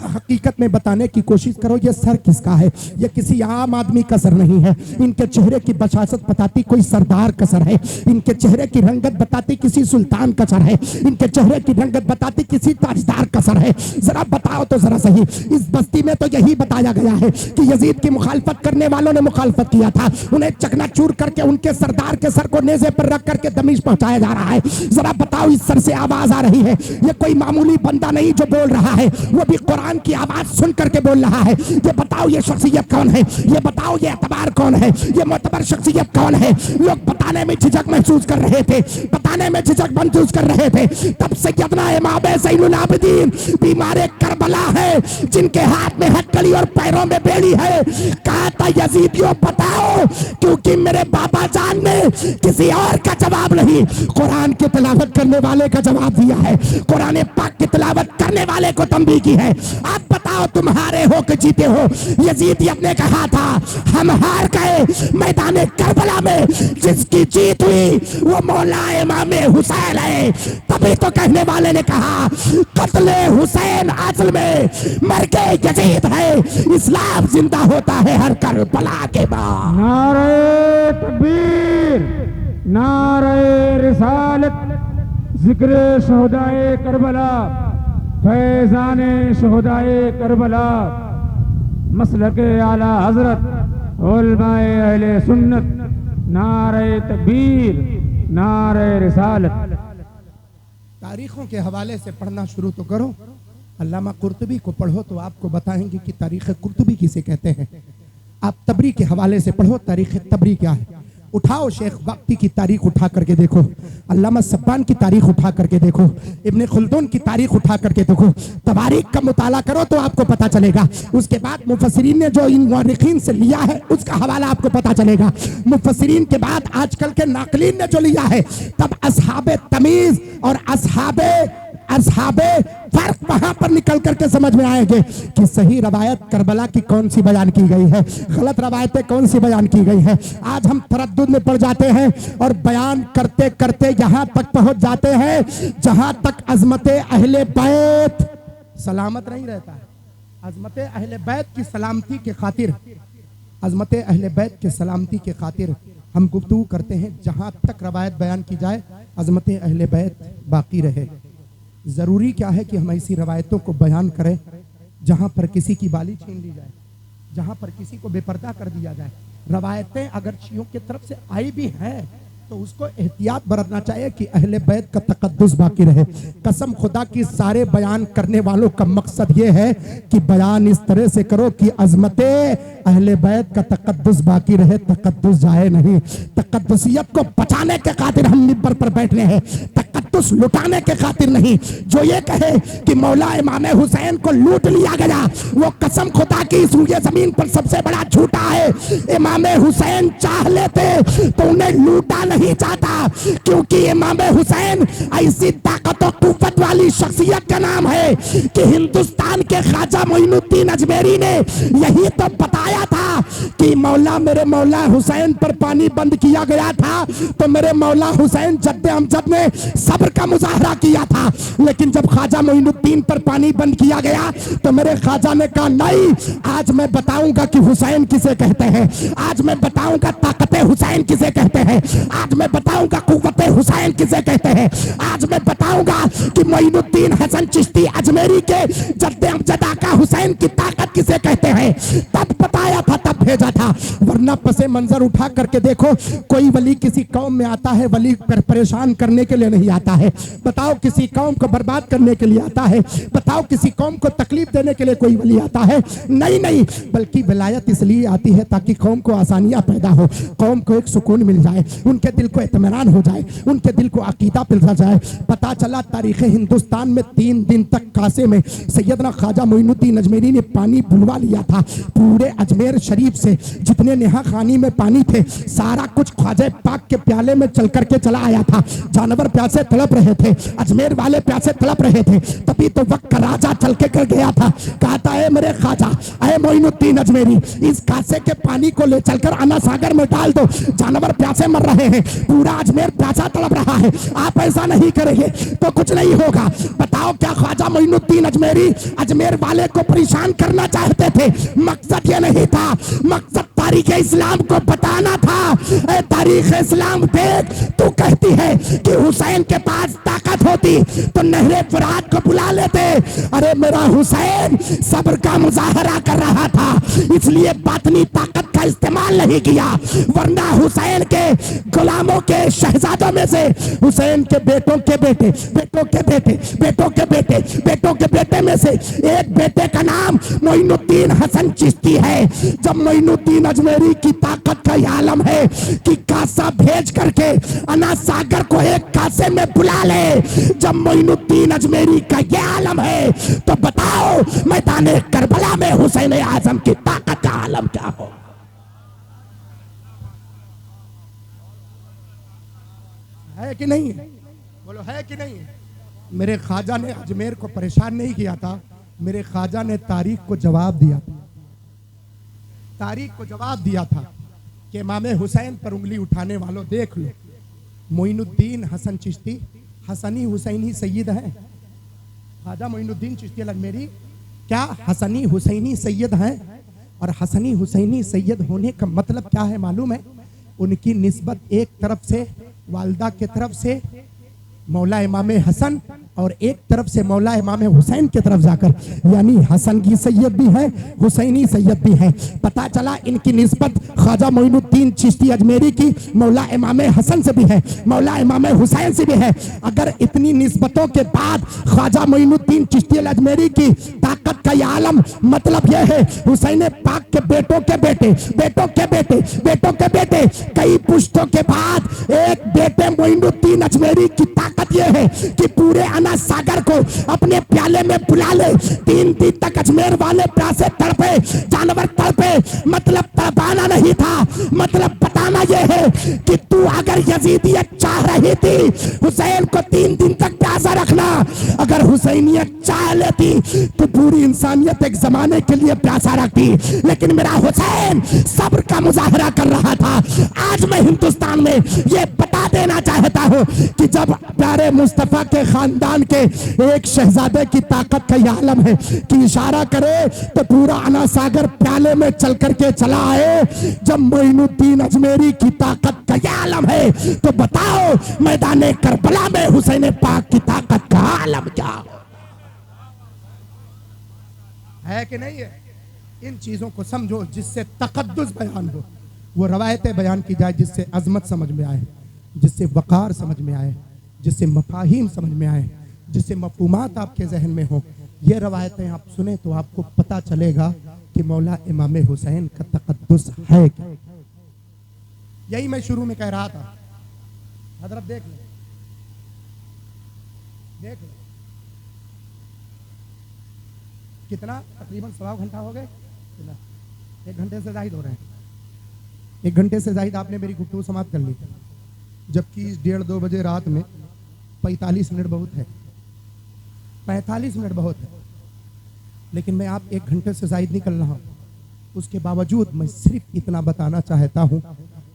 हकीकत में बताने की कोशिश करो ये सर किसका है। ये किसी आम आदमी का सर नहीं है। इनके चेहरे की बशासत बताती कोई सरदार का सर है। इनके चेहरे की रंगत बताती किसी सुल्तान का सर है। इनके चेहरे की रंगत बताती किसी ताजदार का सर है। जरा बताओ तो जरा सही, इस बस्ती में तो यही बताया गया है कि यजीद की मुखालफत करने वालों ने मुखालफत किया था, उन्हें चकनाचूर करके उनके सरदार के सर को नेज़े पर रख करके दमिश पहुंचाया जा रहा है। जरा बताओ, इस सर से आवाज आ रही है, ये कोई मामूली बंदा नहीं जो बोल रहा है, वो भी कुरान की आवाज सुन करके बोल रहा है। ये बताओ ये शख्सियत कौन है, ये बताओ ये एतबार कौन है, ये मोतबर शख्सियत कौन है। लोग बताने में झिझक महसूस कर रहे थे, बताने में झिझक महसूस कर रहे थे, तब सैयदना इमाम ज़ैनुल आबिदीन बीमारे करबला है, जिनके हाथ में हथकड़ी और पैरों में बेड़ी है, कहा था यजीदियों बताओ, क्योंकि मेरे बाबा जान ने किसी और का जवाब नहीं, कुरान की तिलावत करने वाले का जवाब दिया है, कुरान पाक की तिलावत करने वाले को तंबीह की है। आप बताओ तुम हारे हो कि जीते हो। यजीद ने कहा था हम हार गए मैदान करबला में, जिसकी जीत हुई वो मौला इमाम हुसैन है। तभी तो कहने वाले ने कहा कत्ले हुसैन असल में मरके यजीद है, इस्लाम जिंदा होता है हर करबला के बाद। नारे तकबीर, नारे रिसालत, जिक्र शोहदाए करबला, फैजाने शोहदाए करबला, मसलके आला हजरत उलमाए अहले सुन्नत, नारे तकबीर, नारे रिसालत। तारीखों के हवाले से पढ़ना शुरू तो करो। अल्लामा कुर्तुबी को पढ़ो तो आपको बताएंगे कि तारीख कुर्तुबी किसे कहते हैं। आप तबरी के हवाले से पढ़ो, तारीख तबरी क्या है। उठाओ शेख वक्ती की तारीख उठा करके देखो, अल्लामा सब्बान की तारीख उठा करके देखो, इब्ने खुल्दून की तारीख उठा करके देखो, तवारीख का मुताला करो तो आपको पता चलेगा। उसके बाद मुफस्सिरीन ने जो इन मुअर्रिखीन से लिया है उसका हवाला आपको पता चलेगा। मुफस्सिरीन के बाद आजकल के नाक़लीन ने जो लिया है, तब असहाबे तमीज और असहाबे फर्क वहां पर निकल करके समझ में आएंगे कि सही रवायत करबला की कौन सी बयान की गई है, गलत रवायतें कौन सी बयान की गई है। आज हम तरद्दुद में पड़ जाते हैं और बयान करते करते यहां तक पहुंच जाते हैं जहां तक अजमते अहले बैत सलामत नहीं रहता है। अजमते अहले बैत की सलामती के खातिर, अजमते अहले बैत के सलामती के खातिर हम गुफ्तगू करते हैं। जहां तक रवायत बयान की जाए अजमते अहले बैत बाकी रहे। ज़रूरी क्या है कि हम ऐसी रवायतों को बयान करें जहाँ पर किसी की बाली छीन ली जाए, जहाँ पर किसी को बेपर्दा कर दिया जाए। रवायतें अगर शियों की तरफ से आई भी हैं तो उसको एहतियात बरतना चाहिए कि अहले बैत का तकद्दुस बाकी रहे। कसम खुदा की सारे बयान करने वालों का मकसद ये है कि बयान इस तरह से करो कि अजमते अहले बैत का तकद्दुस बाकी रहे, तकद्दुस जाए नहीं। तकद्दुसियत को बचाने के खातिर हम मिंबर पर बैठे हैं, तकद्दुस लुटाने के खातिर नहीं। जो ये कहे कि मौला इमाम हुसैन को लूट लिया गया, वो कसम खुदा की इस जमीन पर सबसे बड़ा झूठा है। इमाम हुसैन चाह लेते तो उन्हें लूटा नहीं चाहता, क्योंकि इमाम हुसैन ऐसी ताकत और कुव्वत वाली शख्सियत का नाम है कि हिंदुस्तान के ख्वाजा मोइनुद्दीन अजमेरी ने यही तो बताया था कि मौला मेरे मौला हुसैन पर पानी बंद किया गया था तो मेरे मौला हुसैन जद्दे अमजद ने सब्र का मुजाहरा किया था, लेकिन जब ख्वाजा मोइनुद्दीन पर पानी बंद किया गया तो मेरे ख्वाजा ने कहा नहीं, आज मैं बताऊंगा कि हुसैन किसे कहते हैं, आज मैं बताऊंगा ताकत हुसैन किसे कहते हैं, आज मैं बताऊंगा कुव्वत हुसैन किसे कहते हैं, आज मैं बताऊंगा कि मोइनुद्दीन हसन चिश्ती अजमेरी के जद्दे अमजद आका हुसैन की ताकत किसे कहते हैं। तब बताया था, तब भेजा था, वरना पसे मंजर उठा करके देखो, कोई वली किसी कौम में आता है, वली परेशान करने के लिए नहीं आता है। बताओ किसी कौम को बर्बाद करने के लिए आता है, बताओ किसी कौम को तकलीफ देने के लिए कोई वली आता है? नहीं नहीं, बल्कि विलायत इसलिए आती है ताकि कौम को आसानियां पैदा हो, कौम को एक सुकून मिल जाए, उनके दिल को इत्मीनान हो जाए, उनके दिल को अकीदा मिल जाए। पता चला तारीख हिंदुस्तान में 3 दिन तक कासे में सैयदना ख्वाजा मोइनुद्दीन अजमेरी ने पानी बुलवा लिया था। पूरे अजमेर शरीफ से जितने नेहा खानी में पानी थे सारा कुछ ख्वाजा पाक के प्याले में चल करके चला आया था। जानवर प्यासे तड़प रहे थे, अजमेर वाले प्यासे तड़प रहे थे, तभी तो वक्त का राजा चल के कर गया था, कहता है मेरे ख्वाजा अय मोइनुद्दीन अजमेरी, इस कासे के पानी को ले चलकर अना सागर में डाल दो, जानवर प्यासे मर रहे हैं। पूरा अजमेर प्यासा तड़प रहा है, आप ऐसा नहीं करेंगे तो कुछ नहीं होगा। बताओ क्या ख्वाजा मोइनुद्दीन अजमेरी अजमेर वाले को परेशान करना चाहते थे? मकसद ये नहीं था, मकसद तारीख इस्लाम को बताना था। ए तारीख इस्लाम देख, तू कहती है कि हुसैन के पास ताकत होती तो नहरे फुरात को बुला लेते। अरे मेरा हुसैन सब्र का मुजाहरा कर रहा था, इसलिए बातनी ताकत का इस्तेमाल नहीं किया, वरना हुसैन के गुलामों के शहजादों में से हुसैन के बेटों के बेटे, बेटों के बेटे, बेटों के बेटे, बेटों के बेटे में से एक बेटे का नाम मोइनुद्दीन हसन चिश्ती है। जब मोइनुद्दीन अजमेरी की ताकत का यह आलम है कि कासा भेज करके अना सागर को एक कासे में बुला ले, जब मोइनुद्दीन अजमेरी का यह आलम है तो बताओ मैदान करबला में हुसैन आजम की ताकत का आलम क्या हो? है कि नहीं? बोलो है कि नहीं? मेरे ख्वाजा ने अजमेर को परेशान नहीं किया था, मेरे ख्वाजा ने तारीख को जवाब दिया था। तारीख को जवाब दिया था कि इमाम हुसैन पर उंगली उठाने वालों देख लो, मोइनुद्दीन हसन चिश्ती हसनी हुसैनी सैयद है। ख्वाजा मोइनुद्दीन चिश्ती अजमेरी क्या हसनी हुसैनी सैयद हैं? और हसनी हुसैनी सैयद होने का मतलब क्या है मालूम है? उनकी निस्बत एक तरफ से वालदा के तरफ से मौला इमाम हसन और एक तरफ से मौला इमाम हुसैन की तरफ जाकर, यानी हसन की सैयद भी है, हुसैनी सैयद भी है। पता चला इनकी निस्बत ख्वाजा मोइनुद्दीन चिश्ती अजमेरी की मौला इमाम हसन से भी है, मौला इमाम हुसैन से भी है। अगर इतनी निस्बतों के बाद ख्वाजा मोइनुद्दीन चिश्ती अजमेरी की ताकत का यह आलम, मतलब यह है हुसैन पाक के बेटों के बेटे, बेटों के बेटे, बेटों के बेटे, कई पुश्तों के बाद एक बेटे मोइनुद्दीन अजमेरी की ताकत यह है कि पूरे अना सागर को अपने प्याले में बुला ले। 3 दिन तक अजमेर वाले प्यासे तड़पे, जानवर तड़पे, मतलब तड़पाना नहीं था, मतलब बताना यह है कि तू अगर यजीदियत चाह रही थी हुसैन को 3 दिन तक प्यासा रखना, अगर हुसैनियत चाह लेती तो पूरी इंसानियत एक जमाने के लिए प्यासा रखती, लेकिन मेरा हुसैन सब्र का मुजाहरा कर रहा था। आज मैं हिंदुस्तान में ये बता देना चाहता हूँ कि जब प्यारे मुस्तफा के खानदान के एक शहजादे की ताकत का यह आलम है कि इशारा करे तो पूरा अना सागर प्याले में चल करके चला आए। जब मोइनुद्दीन अजमेरी की ताकत का यह आलम है तो बताओ मैदान करबला में हुसैन पाक की ताकत का आलम क्या है कि नहीं है? इन चीजों को समझो जिससे तकद्दुस बयान हो, वो रवायतें बयान की जाए जिससे अजमत समझ में आए, जिससे वकार समझ में आए, जिससे मफाहिम समझ में आए, जिससे मफहूमात आपके जहन में हो। ये रवायतें आप सुने तो आपको पता चलेगा कि मौला इमाम हुसैन का तकद्दुस है क्या। यही मैं शुरू में कह रहा था। हजरत देख लो, देख लो कितना, तकरीबन 1.25 घंटा हो गए, 1 घंटे से जाहिद हो रहे हैं। 1 घंटे से जाहिद आपने मेरी गुफ्तगू समाप्त कर ली, जबकि 1:30-2 बजे रात में 45 मिनट बहुत है, 45 मिनट बहुत है, लेकिन मैं आप 1 घंटे से जाहिद निकल रहा हूँ। उसके बावजूद मैं सिर्फ इतना बताना चाहता हूँ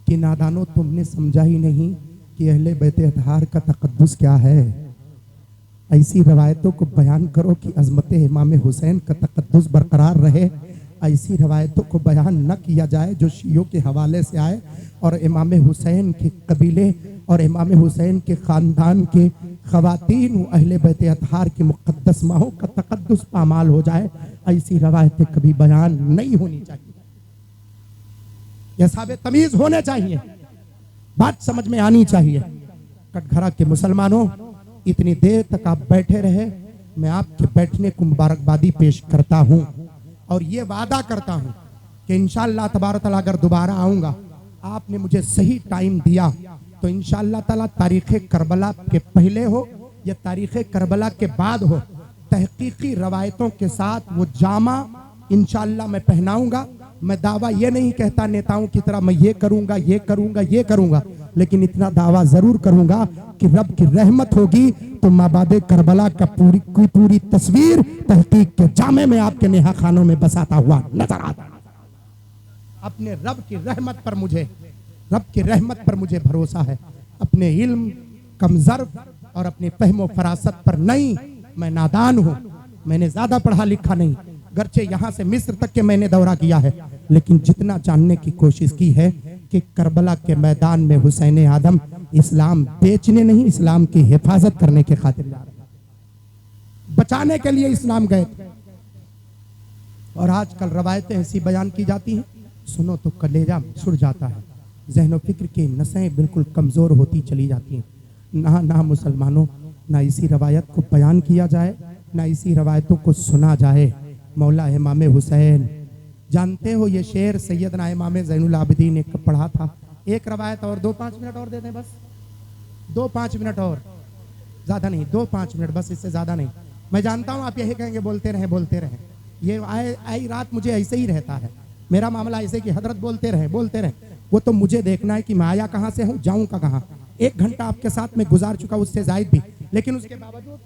कि नादानो तुमने समझा ही नहीं कि अहले बैत अतहार का तकद्दुस क्या है। ऐसी रवायतों को बयान करो कि अजमत इमाम हुसैन का तकद्दुस बरकरार रहे। ऐसी रवायतों को बयान न किया जाए जो शियों के हवाले से आए और इमाम हुसैन के कबीले और इमाम हुसैन के ख़ानदान के ख़वातीन अहले बैत अतहार की मुक़द्दस माहों का तकद्दुस पामाल हो जाए। ऐसी रवायतें कभी बयान नहीं होनी चाहिए। यह साबे तमीज़ होने चाहिए, बात समझ में आनी चाहिए। कटघरा के मुसलमानों, इतनी देर तक आप बैठे रहे, मैं आपके बैठने को मुबारकबादी पेश करता हूँ और ये वादा करता हूँ कि इंशाअल्लाह तबारक तआला अगर दोबारा आऊँगा, आपने मुझे सही टाइम दिया तो इंशाअल्लाह ताला तारीख़ करबला के पहले हो या तारीख़ करबला के बाद हो, तहकीकी रवायतों के साथ वो जामा इंशाअल्लाह मैं पहनाऊंगा। मैं दावा ये नहीं कहता नेताओं की तरह मैं ये करूंगा, ये करूंगा, ये करूंगा, लेकिन इतना दावा जरूर करूंगा कि रब की रहमत होगी तो माबादे करबला का पूरी तस्वीर तहकीक के जामे में आपके नेहा खानों में बसाता हुआ नजर आता। अपने रब की रहमत पर मुझे भरोसा है। अपने इल्म कमजर्फ और अपने फहमो फरासत पर नहीं, मैं नादान हूँ, मैंने ज्यादा पढ़ा लिखा नहीं, गरचे यहाँ से मिस्र तक के मैंने दौरा किया है, लेकिन जितना जानने की कोशिश की है कि करबला के मैदान में हुसैन आदम इस्लाम बेचने नहीं, इस्लाम की हिफाजत करने के खातिर जा रहे हैं, बचाने के लिए इस्लाम गए थे। और आजकल रवायतें ऐसी बयान की जाती हैं, सुनो तो कलेजा सुड़ जाता है, ज़हन फिक्र की नसें बिल्कुल कमज़ोर होती चली जाती हैं। ना मुसलमानों, ना इसी रवायत को बयान किया जाए, ना इसी रवायतों को सुना जाए। मौला इमाम हुसैन, जानते हो ये शेर सैयदना इमाम ज़ैनुल आबिदीन ने पढ़ा था। एक रवायत और 2-5 मिनट और दे दें, बस 2-5 मिनट और, ज़्यादा नहीं, 2-5 मिनट बस, इससे ज़्यादा नहीं। मैं जानता हूँ आप यही कहेंगे बोलते रहें बोलते रहें, ये आई रात मुझे ऐसे ही रहता है, मेरा मामला ऐसे कि हजरत बोलते रहें। वो तो मुझे देखना है कि मैं आया कहाँ से हूँ, जाऊँ का कहाँ। 1 घंटा आपके साथ में गुजार चुका, उससे जायद भी, लेकिन उसके बावजूद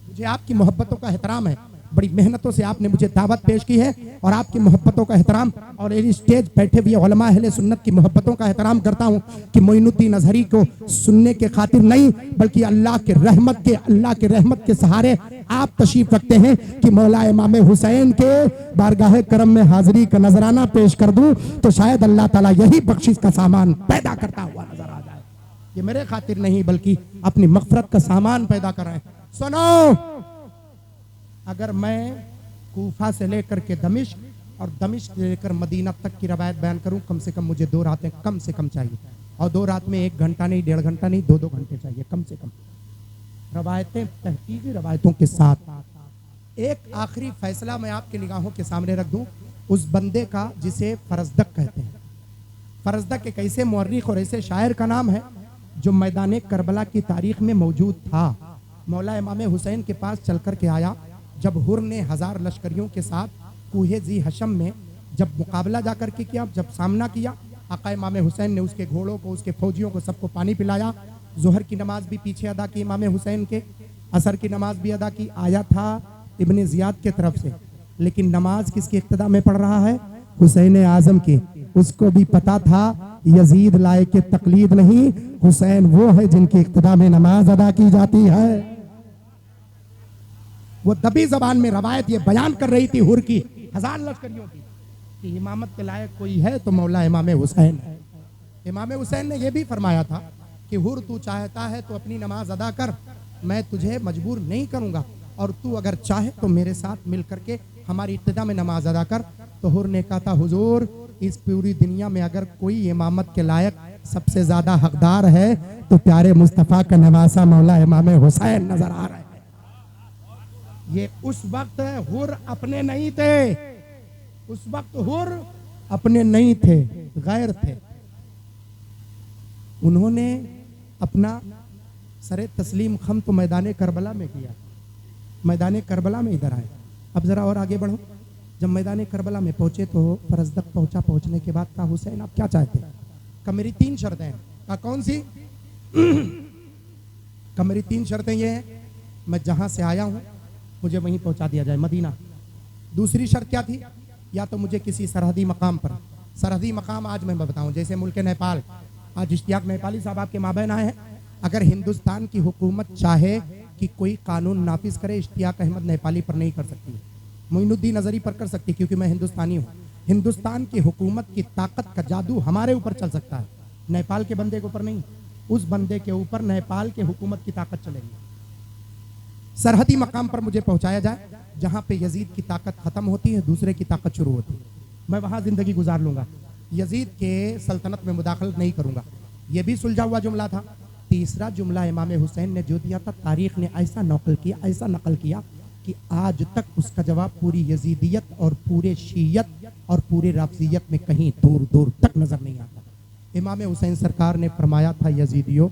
मुझे आपकी मोहब्बतों का एहतराम है। बड़ी मेहनतों से आपने मुझे दावत पेश की है और आपकी मोहब्बतों का एहतराम और इस स्टेज बैठे हुए उलमा अहले सुन्नत की मोहब्बतों का एहतराम करता हूँ कि मोइनुद्दीन अजहरी को सुनने के खातिर नहीं, बल्कि अल्लाह के रहमत के सहारे आप तशरीफ रखते हैं कि मौला इमाम हुसैन के बारगाह करम में हाजिरी का नजराना पेश कर दूं तो शायद अल्लाह ताला यही बख्शिश का सामान पैदा करता हुआ नजर आ जाए। ये मेरे खातिर नहीं, बल्कि अपनी मगफरत का सामान पैदा कर रहे हैं। सुनो, अगर मैं कूफा से लेकर के दमिश्क और दमिश्क से लेकर मदीना तक की रवायत बयान करूं, कम से कम मुझे 2 रातें कम से कम चाहिए, और 2 रात में 1 घंटा नहीं, 1.5 घंटा नहीं, 2-2 घंटे चाहिए कम से कम, रवायतें तहकीकी रवायतों के साथ। एक आखिरी फैसला मैं आपके निगाहों के सामने रख दूं, उस बंदे का जिसे फरजदक कहते हैं। फरजदक एक ऐसे मुअर्रिख और ऐसे शायर का नाम है जो मैदान करबला की तारीख में मौजूद था। मौला इमाम हुसैन के पास चल कर के आया जब हुर ने 1000 लश्करियों के साथ कूहे जी हशम में जब मुकाबला जाकर के किया, जब सामना किया, आका इमाम हुसैन ने उसके घोड़ों को, उसके फौजियों को सबको पानी पिलाया। जोहर की नमाज भी पीछे अदा की इमाम हुसैन के, असर की नमाज भी अदा की। आया था इब्ने जियाद के तरफ से, लेकिन नमाज किसकी इक्तदा में पढ़ रहा है? हुसैन आजम की। उसको भी पता था यजीद लाए के तकलीद नहीं, हुसैन वो है जिनकी इक्तदा में नमाज अदा की जाती है। वो दबी जबान में रवायत ये बयान कर रही थी हुर की 1000 लश्करियों की कि इमामत के लायक कोई है तो मौला इमाम हुसैन है। इमाम हुसैन ने यह भी फरमाया था कि हुर तू चाहता है तो अपनी नमाज अदा कर, मैं तुझे मजबूर नहीं करूंगा, और तू अगर चाहे तो मेरे साथ मिल करके हमारी इब्तिदा में नमाज अदा कर। तो हुर ने कहा था, हुजूर इस पूरी दुनिया में अगर कोई इमामत के लायक सबसे ज्यादा हकदार है तो प्यारे मुस्तफ़ा का नवासा मौला इमाम हुसैन नजर आ रहा है। ये उस वक्त हुर अपने नहीं थे, उस वक्त हुर अपने नहीं थे, गैर थे। उन्होंने अपना सरे तस्लीम खम तो मैदान करबला में किया, मैदान करबला में इधर आए। अब जरा और आगे बढ़ो। जब मैदान करबला में पहुंचे तो फरजदक पहुंचा। पहुंचने के बाद कहा, हुसैन आप क्या चाहते हैं? कहा मेरी 3 शर्तें हैं। कहा कौन सी? कहा मेरी 3 शर्तें ये हैं, मैं जहां से आया हूं मुझे वहीं पहुंचा दिया जाए, मदीना। दूसरी शर्त क्या थी? या तो मुझे किसी सरहदी मकाम पर, सरहदी मकाम आज मैं बताऊं, जैसे मुल्क नेपाल, आज इश्तियाक नेपाली साहब आपके माबैन आए हैं। अगर हिंदुस्तान की हुकूमत चाहे कि कोई कानून नाफिज करे, इश्तियाक अहमद नेपाली पर नहीं कर सकती, मोइनुद्दीन अजहरी पर कर सकती, क्योंकि मैं हिंदुस्तानी हूँ। हिंदुस्तान की हुकूमत की ताकत का जादू हमारे ऊपर चल सकता है, नेपाल के बंदे के ऊपर नहीं। उस बंदे के ऊपर नेपाल के हुकूमत की ताकत चलेगी। सरहदी मकाम पर मुझे पहुंचाया जाए जहां पे यजीद की ताकत खत्म होती है, दूसरे की ताकत शुरू होती है। मैं वहां जिंदगी गुजार लूंगा, यजीद के सल्तनत में मुदाखलत नहीं करूंगा। यह भी सुलझा हुआ जुमला था। तीसरा जुमला इमाम हुसैन ने जो दिया था, तारीख ने ऐसा नकल किया कि आज तक उसका जवाब पूरी यजीदियत और पूरे शीयत और पूरे राफजियत में कहीं दूर दूर तक नजर नहीं आता। इमाम हुसैन सरकार ने फरमाया था, यजीदियों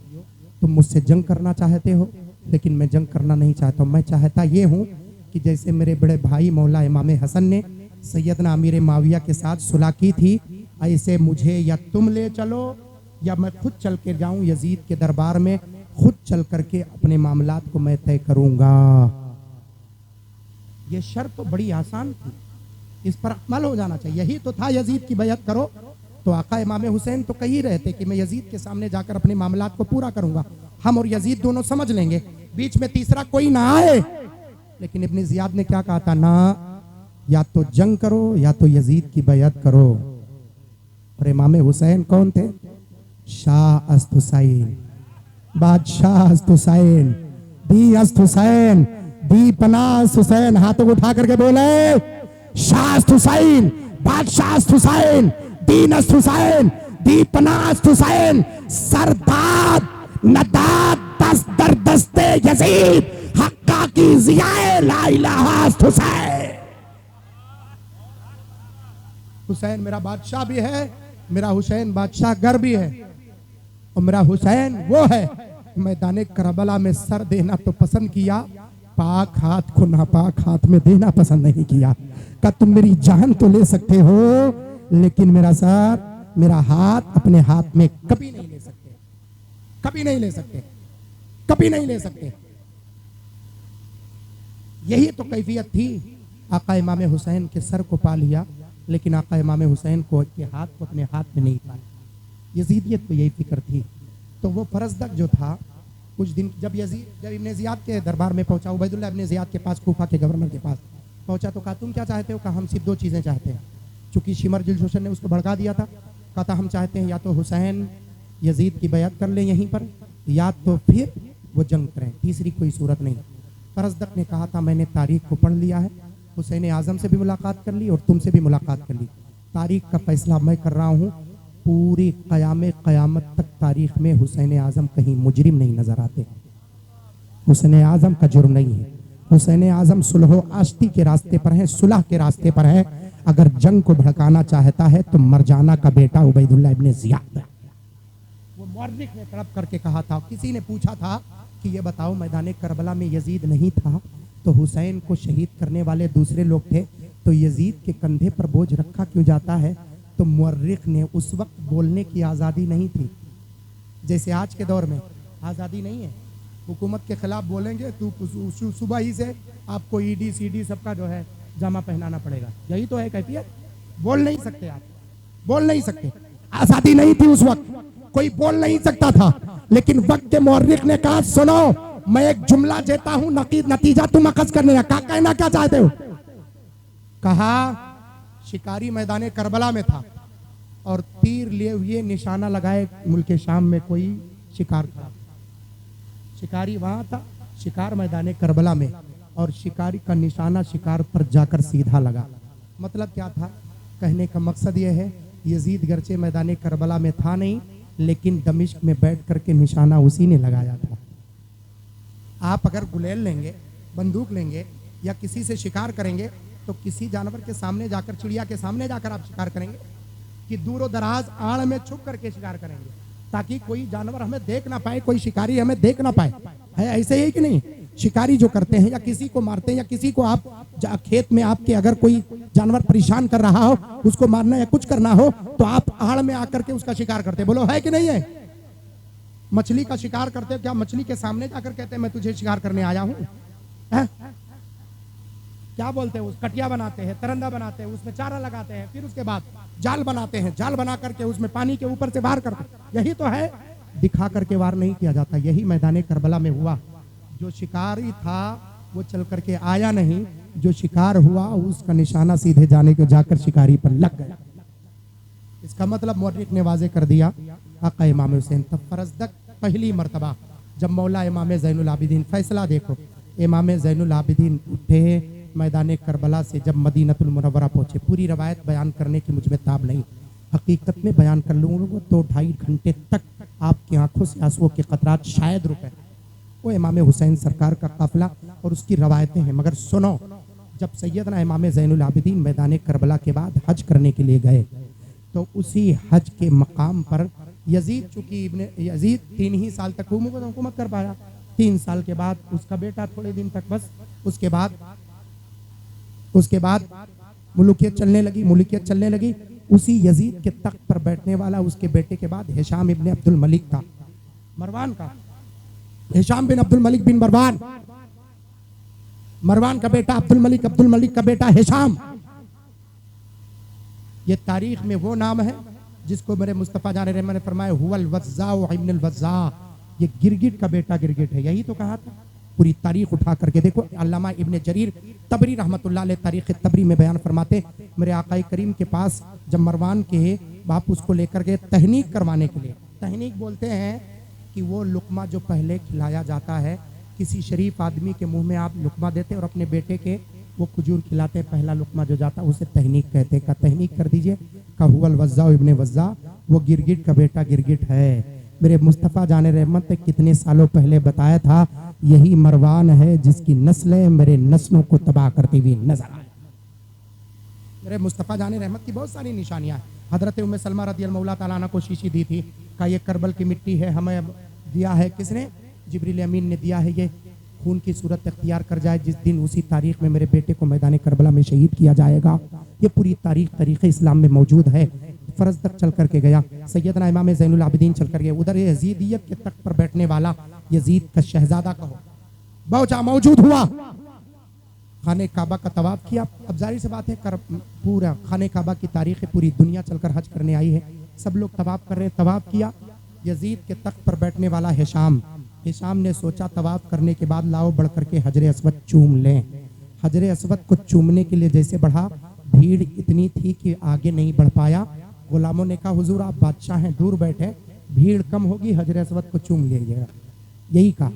तुम मुझसे जंग करना चाहते हो, लेकिन मैं जंग करना नहीं चाहता हूँ। मैं चाहता ये हूँ कि जैसे मेरे बड़े भाई मौला इमाम हसन ने सैयदना अमीर माविया के साथ सुलह की थी, ऐसे मुझे या तुम ले चलो या मैं खुद चल के जाऊं यजीद के दरबार में, खुद चल करके अपने मामलात को मैं तय करूंगा। ये शर्त तो बड़ी आसान थी, इस पर अमल हो जाना चाहिए। यही तो था यजीद की बैअत करो तो आका इमाम हुसैन तो कह ही रहे थे कि मैं यजीद के सामने जाकर अपने मामलात को पूरा करूंगा, हम और यजीद दोनों समझ लेंगे, बीच में तीसरा कोई ना आए। लेकिन इब्ने जियाद ने क्या कहा था, ना, या तो जंग करो या तो यजीद की बैअत करो। और इमाम हुसैन कौन थे? शाह अस्त हुसैन, बादशाह अस्त हुसैन, दी अस्त हुसैन, दी पनाह अस्त हुसैन। हाथों को उठा करके बोले, शाह अस्त हुसैन, बादशाह अस्त हुसैन, दीन अस्त हुसैन, दी पनाह अस्त हुसैन, सरदाद नदाद दस्त दर दस्ते यजीद, हक्का की जियाए ला इलाहा अस्त हुसैन। हुसैन मेरा बादशाह भी है, मेरा हुसैन बादशाह गर भी है, और मेरा हुसैन वो है मैदान करबला में सर देना तो पसंद किया, पाक हाथ को नापाक हाथ में देना पसंद नहीं किया। का तुम मेरी जान तो ले सकते हो, लेकिन मेरा सर, मेरा हाथ अपने हाथ में कभी नहीं ले सकते, कभी नहीं ले सकते, कभी नहीं ले सकते। यही तो कैफियत थी। आका इमाम हुसैन के सर को पा लिया, लेकिन आका इमाम हुसैन को के हाथ को अपने हाथ में नहीं पाया। यजीदियत को यही फिक्र थी। तो वो फरजदक जो था, कुछ दिन जब इब्ने जियाद के दरबार में पहुंचा, उबैदुल्लाह इब्ने जियाद के पास, कूफा के गवर्नर के पास पहुंचा, तो कहा तुम क्या चाहते हो? कहा हम सिर्फ दो चीज़ें चाहते हैं। चूंकि शिमर जुलशोशन ने उसको भड़का दिया था, कहा था हम चाहते हैं या तो हुसैन यजीद की बैअत कर लें यहीं पर, या तो फिर वो जंग करें, तीसरी कोई सूरत नहीं। फरजदक ने कहा था मैंने तारीख को पढ़ लिया है, हुसैन आज़म से भी मुलाकात कर ली और तुमसे भी मुलाकात कर ली, तारीख का फैसला मैं कर रहा हूँ। पूरी क़यामत तक तारीख में हुसैन आज़म कहीं मुजरिम नहीं नजर आते। हुसैन आज़म का जुर्म नहीं है, हुसैन आज़म सुलह आश्ती के रास्ते पर है, सुलह के रास्ते पर है। अगर जंग को भड़काना चाहता है तो मरजाना का बेटा उबैदुल्लाह इब्ने जियाद है। वो मौर्रिख ने तड़प करके कहा था, किसी ने पूछा था कि ये बताओ मैदान करबला में यजीद नहीं था तो हुसैन को शहीद करने वाले दूसरे लोग थे, तो यजीद के कंधे पर बोझ रखा क्यों जाता है? तो मुअर्रिख ने, उस वक्त बोलने की आज़ादी नहीं थी, जैसे आज के दौर में आज़ादी नहीं है। हुकूमत के खिलाफ बोलेंगे तो सुबह ही से आपको ईडी सीडी सबका जो है जामा पहनाना पड़ेगा। यही तो है कैफियत। बोल नहीं सकते आप, बोल नहीं सकते। आज़ादी नहीं थी उस वक्त, कोई बोल नहीं सकता था। लेकिन वक्त के मुअर्रिख ने कहा सुनो, मैं एक जुमला देता हूं, नतीजा तुम अखज़ करने का। कहना क्या चाहते हो? कहा शिकारी मैदान करबला में था और तीर लिए हुए निशाना लगाए मुल्क शाम में कोई शिकार था। शिकारी वहां था, शिकार मैदान करबला में, और शिकारी का निशाना शिकार पर जाकर सीधा लगा। मतलब क्या था? कहने का मकसद यह है, यजीद गर्चे मैदान करबला में था नहीं, लेकिन दमिश्क में बैठ करके निशाना उसी ने लगाया था। आप अगर गुलेल लेंगे, बंदूक लेंगे या किसी से शिकार करेंगे, तो किसी जानवर के सामने जाकर, चिड़िया के सामने जाकर आप शिकार करेंगे कि दूर दराज आड़ में छुप करके शिकार करेंगे, ताकि कोई जानवर हमें देख ना पाए, कोई शिकारी हमें देख ना पाए। है ऐसे ही कि नहीं? शिकारी जो करते हैं या किसी को मारते हैं, या किसी को आप खेत में आपके अगर कोई जानवर परेशान कर रहा हो, उसको मारना या कुछ करना हो, तो आप आड़ में आकर के उसका शिकार करते। बोलो है कि नहीं है? मछली का शिकार करते हो क्या? मछली के सामने जाकर कहते हैं मैं तुझे शिकार करने आया हूं? क्या बोलते हैं? उस कटिया बनाते हैं, तरंदा बनाते हैं, उसमें चारा लगाते हैं, फिर उसके बाद जाल बनाते हैं, जाल बना करके उसमें पानी के ऊपर से वार करते हैं। यही तो है, दिखा करके वार नहीं किया जाता। यही मैदान करबला में हुआ। जो शिकारी था वो चल करके आया नहीं, जो शिकार हुआ उसका निशाना सीधे जाने को जाकर शिकारी पर लग गया। इसका मतलब मुअर्रिख ने वाज़े कर दिया, आका इमाम हुसैन। तब फरजदक पहली मर्तबा जब मौला इमाम ज़ैनुल आबिदीन, फैसला देखो, इमाम ज़ैनुल आबिदीन उठे मैदान करबला से, जब मदीनतुल मुनव्वरा पहुंचे। पूरी रवायत बयान करने की मुझ में ताब नहीं, हकीकत में बयान कर लूँगा तो 2.5 घंटे तक आपकी आंखों से आंसुओं के कतरात शायद रुके। वो इमाम हुसैन सरकार का काफिला और उसकी रवायतें हैं। मगर सुनो, जब सैयदना इमाम ज़ैनुल आबिदीन मैदान करबला के बाद हज करने के लिए गए, तो उसी हज के मकाम पर यजीद, चूंकि इब्ने यजीद 3 ही साल तक हुकूमत कर पाया, 3 साल के बाद उसका बेटा थोड़े दिन तक, बस उसके बाद मुल्कियत चलने लगी। उसी यजीद के तख्त पर बैठने वाला उसके बेटे के बाद हिशाम इब्ने अब्दुल मलिक था, मरवान का, हिशाम बिन अब्दुल मलिक बिन मरवान का बेटा अब्दुल मलिक का बेटा हिशाम। ये तारीख में वो नाम है जिसको मेरे मुस्तफ़ा जान रहमान ने फरमाया हुवल वज़्ज़ा व इब्नुल वज़्ज़ा, ये गिरगिट का बेटा गिरगिट है, यही तो कहा था। पूरी तारीख उठा करके देखो, अल्लामा इब्ने जरीर तबरी रहमतुल्लाह अलैह तारीख तबरी में बयान फरमाते, मेरे आकाए करीम के पास जब मरवान के बाप उसको लेकर गए तहनीक करवाने के लिए। तहनीक बोलते हैं कि वो लुकमा जो पहले खिलाया जाता है, किसी शरीफ आदमी के मुंह में आप लुकमा देते और अपने बेटे के वो खजूर खिलाते, पहला लुकमा जो जाता उसे तहनीक कहते। का तहनीक कर दीजिए, का हुवल वज़्ज़ा इब्ने वज़्ज़ा, वो गिरगिट का बेटा गिरगिट है। मेरे मुस्तफ़ा जाने रहमत ने कितने सालों पहले बताया था, यही मरवान है जिसकी नस्लें मेरे नस्लों को तबाह करती हुई नजर आए। मेरे मुस्तफ़ा जाने रहमत की बहुत सारी निशानियां हैं। हजरत उम्मे सलमा रज़ी अल्लाह तआला अन्हा को शीशी दी थी, का ये करबल की मिट्टी है, हमें दिया है किसने? जिब्रील अमीन ने दिया है। ये खून की सूरत इख्तियार कर जाए जिस दिन, उसी तारीख में मेरे बेटे को मैदान करबला में शहीद किया जाएगा। ये पूरी तारीख इस्लाम में मौजूद है। फरज तक चल करके गया, सैयदना इमाम ज़ैनुल आबिदीन चल कर गए। उधर यजीदियत के तख्त पर बैठने वाला यजीद का शहजादा कहो बहुचा मौजूद हुआ, खाने काबा का तवाफ किया। अब जाहिर सी बात है, पूरा खाने काबा की तारीख पूरी दुनिया चलकर हज करने आई है, सब लोग तवाफ कर रहे हैं। तवाफ किया, यजीद के तख्त पर बैठने वाला हिशाम ने सोचा तवाफ करने के बाद लाओ बढ़ करके हजरे अस्वद चूम लें। हजरे अस्वद को चूमने के लिए जैसे बढ़ा, भीड़ इतनी थी कि आगे नहीं बढ़ पाया। गुलामों ने कहा हुजूर आप बादशाह हैं, दूर बैठे, भीड़ कम होगी, हजरे अस्वद को चूम लीजिएगा। यही कहा,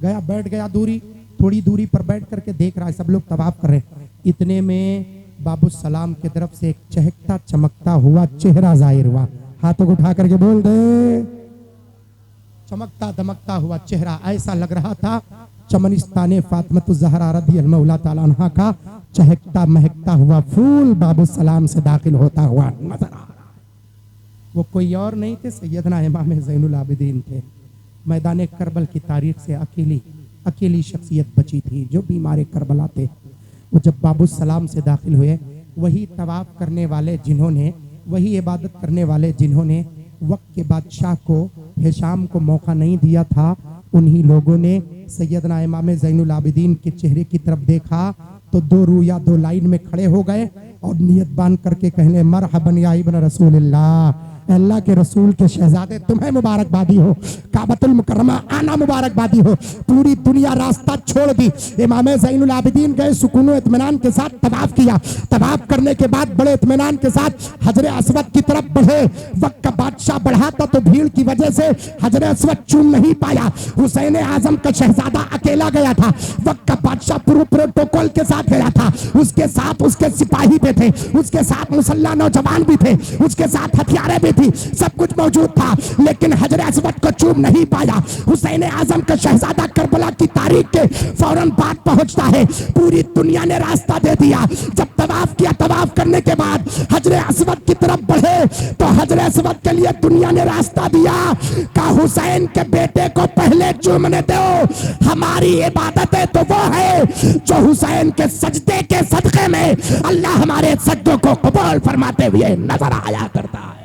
गया बैठ गया दूरी, थोड़ी दूरी पर बैठ करके देख रहा है सब लोग तवाफ कर रहे हैं। इतने में बाबू सलाम की तरफ से एक चहकता चमकता हुआ चेहरा जाहिर हुआ। हाथों को उठा करके बोल दे, चमकता दमकता हुआ चेहरा, ऐसा लग रहा था चमनिस्तान फातिमतुज़ ज़हरा रज़ियल्लाहु ताला अन्हा का चहकता महकता हुआ फूल बाबू सलाम से दाखिल होता हुआ नजर आ रहा। वो कोई और नहीं थे, सैयदना इमाम ज़ैनुल आबिदीन थे। मैदान करबल की तारीख से अकेली शख्सियत बची थी जो बीमार करबला थे। वो जब बाबू सलाम से दाखिल हुए, वही तवाफ करने वाले जिन्होंने, वही इबादत करने वाले जिन्होंने वक्त के बादशाह को हिशाम को मौका नहीं दिया था, उन्हीं लोगों ने सैयदना इमाम ज़ैनुल आबिदीन के चेहरे की तरफ देखा तो दो रूया दो लाइन में खड़े हो गए और नियत बांध करके कहने मरहबन या इब्न रसूलिल्लाह, अल्लाह के रसूल के शहजादे तुम्हें मुबारकबादी हो, काबतुल मुकर्रमा आना मुबारकबादी हो। पूरी दुनिया रास्ता छोड़ दी, इमाम ज़ैनुल आबिदीन गए, सुकून व इत्मीनान के साथ तवाफ किया। तवाफ करने के बाद बड़े इत्मीनान के साथ हजरे अस्वद की तरफ बढ़े। वक्त का बादशाह बढ़ा था तो भीड़ की वजह से हजरे अस्वद चूम नहीं पाया। हुसैन आजम का शहजादा अकेला गया था, वक्त का बादशाह पूरे प्रोटोकॉल के साथ गया था, उसके साथ उसके सिपाही भी थे, उसके साथ मुसल्ला नौजवान भी थे, उसके साथ हथियारे भी थी, सब कुछ मौजूद था, लेकिन हजरे अस्वद को चूम नहीं पाया। हुसैन आजम का शहजादा करबला की तारीख के फौरन बाद पहुंचता है। पूरी दुनिया ने रास्ता दे दिया। जब तवाफ किया, तवाफ करने के बाद हजरे अस्वद की तरफ बढ़े तो हजरे अस्वद के लिए दुनिया ने रास्ता दिया, का हुसैन के बेटे को पहले चूमने दो, हमारी इबादत है तो वो है जो हुसैन के सजदे के सदके में अल्लाह हमारे सजदों को कबूल फरमाते हुए नजर आया करता है।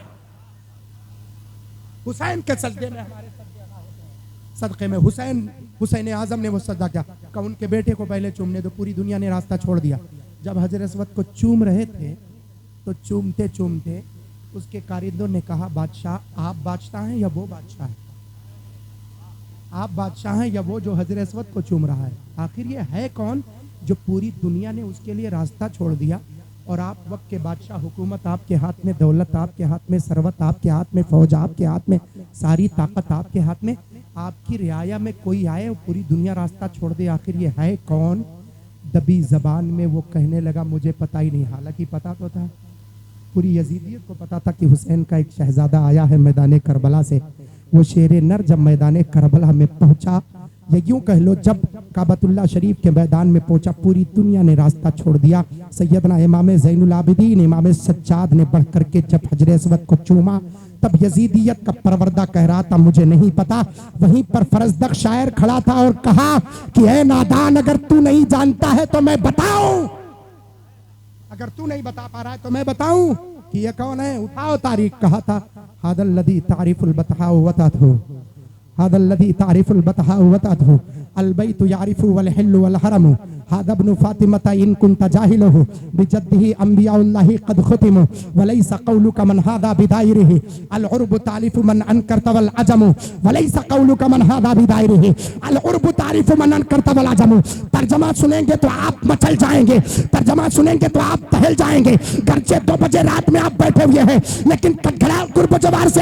हुसैन के सजदे में हमारे सदके में हुसैन आजम ने वो सजदा किया, का उनके बेटे को पहले चूमने दो। पूरी दुनिया ने रास्ता छोड़ दिया। जब हजरत अस्वद को चूम रहे थे तो चूमते चूमते उसके कारिंदों ने कहा, बादशाह आप बादशाह हैं या वो बादशाह है? आप बादशाह हैं या वो जो हजरत अस्वद को चूम रहा है? आखिर ये है कौन जो पूरी दुनिया ने उसके लिए रास्ता छोड़ दिया और आप वक्त के बादशाह, हुकूमत आपके हाथ में, दौलत आपके हाथ में, सरवत आपके हाथ में, फौज आपके हाथ में, सारी ताकत आपके हाथ में, आपकी रियाया में कोई आए और पूरी दुनिया रास्ता छोड़ दे, आखिर ये है कौन? दबी जबान में वो कहने लगा, मुझे पता ही नहीं। हालांकि पता तो था, पूरी यजीदियत को पता था कि हुसैन का एक शहजादा आया है मैदान करबला से। वो शेर नर जब मैदान करबला में पहुंचा, या यूं कह लो जब काबतुल्लाह शरीफ के मैदान में पहुंचा, पूरी दुनिया ने रास्ता छोड़ दिया। सैयदना इमाम ज़ैनुल आबिदीन इमाम सज्जाद ने बढ़ करके जब हजरे अस्वद को चूमा, तब यजीदियत का परवरदा कह रहा था मुझे नहीं पता। वहीं पर फरजदक शायर खड़ा था और कहा कि ऐ नादान, अगर तू नहीं जानता है तो मैं बताऊं, अगर तू नहीं बता पा रहा है तो मैं बताऊं कि ये कौन है। उठाओ तारीख। कहा था हादल लदी तारिफुल बतहा वतहु, हादल लदी तारिफुल बतहा वतहु, अल बैतु यारिफु वल हिल्लु वल हरमु हादा इब्नु फातिमता इन कुंता जाहिलहु बिजद्दिही अंबियाउल्लाहि क़द खुतिमु वलैसा क़ौलुका मन हादा बिदायरिही अल उर्बु तारिफु मन अनकरत वल अजमु वलैसा क़ौलुका मन हादा बिदायरिही अल उर्बु तारिफु मन अनकरत वल अजमु। तर्जमा सुनेंगे तो आप मचल जाएंगे, तर्जमा सुनेंगे तो आप टहल जाएंगे। घर से 2 बजे रात में आप बैठे हुए हैं, लेकिन कटघरा कुर्ब जवार से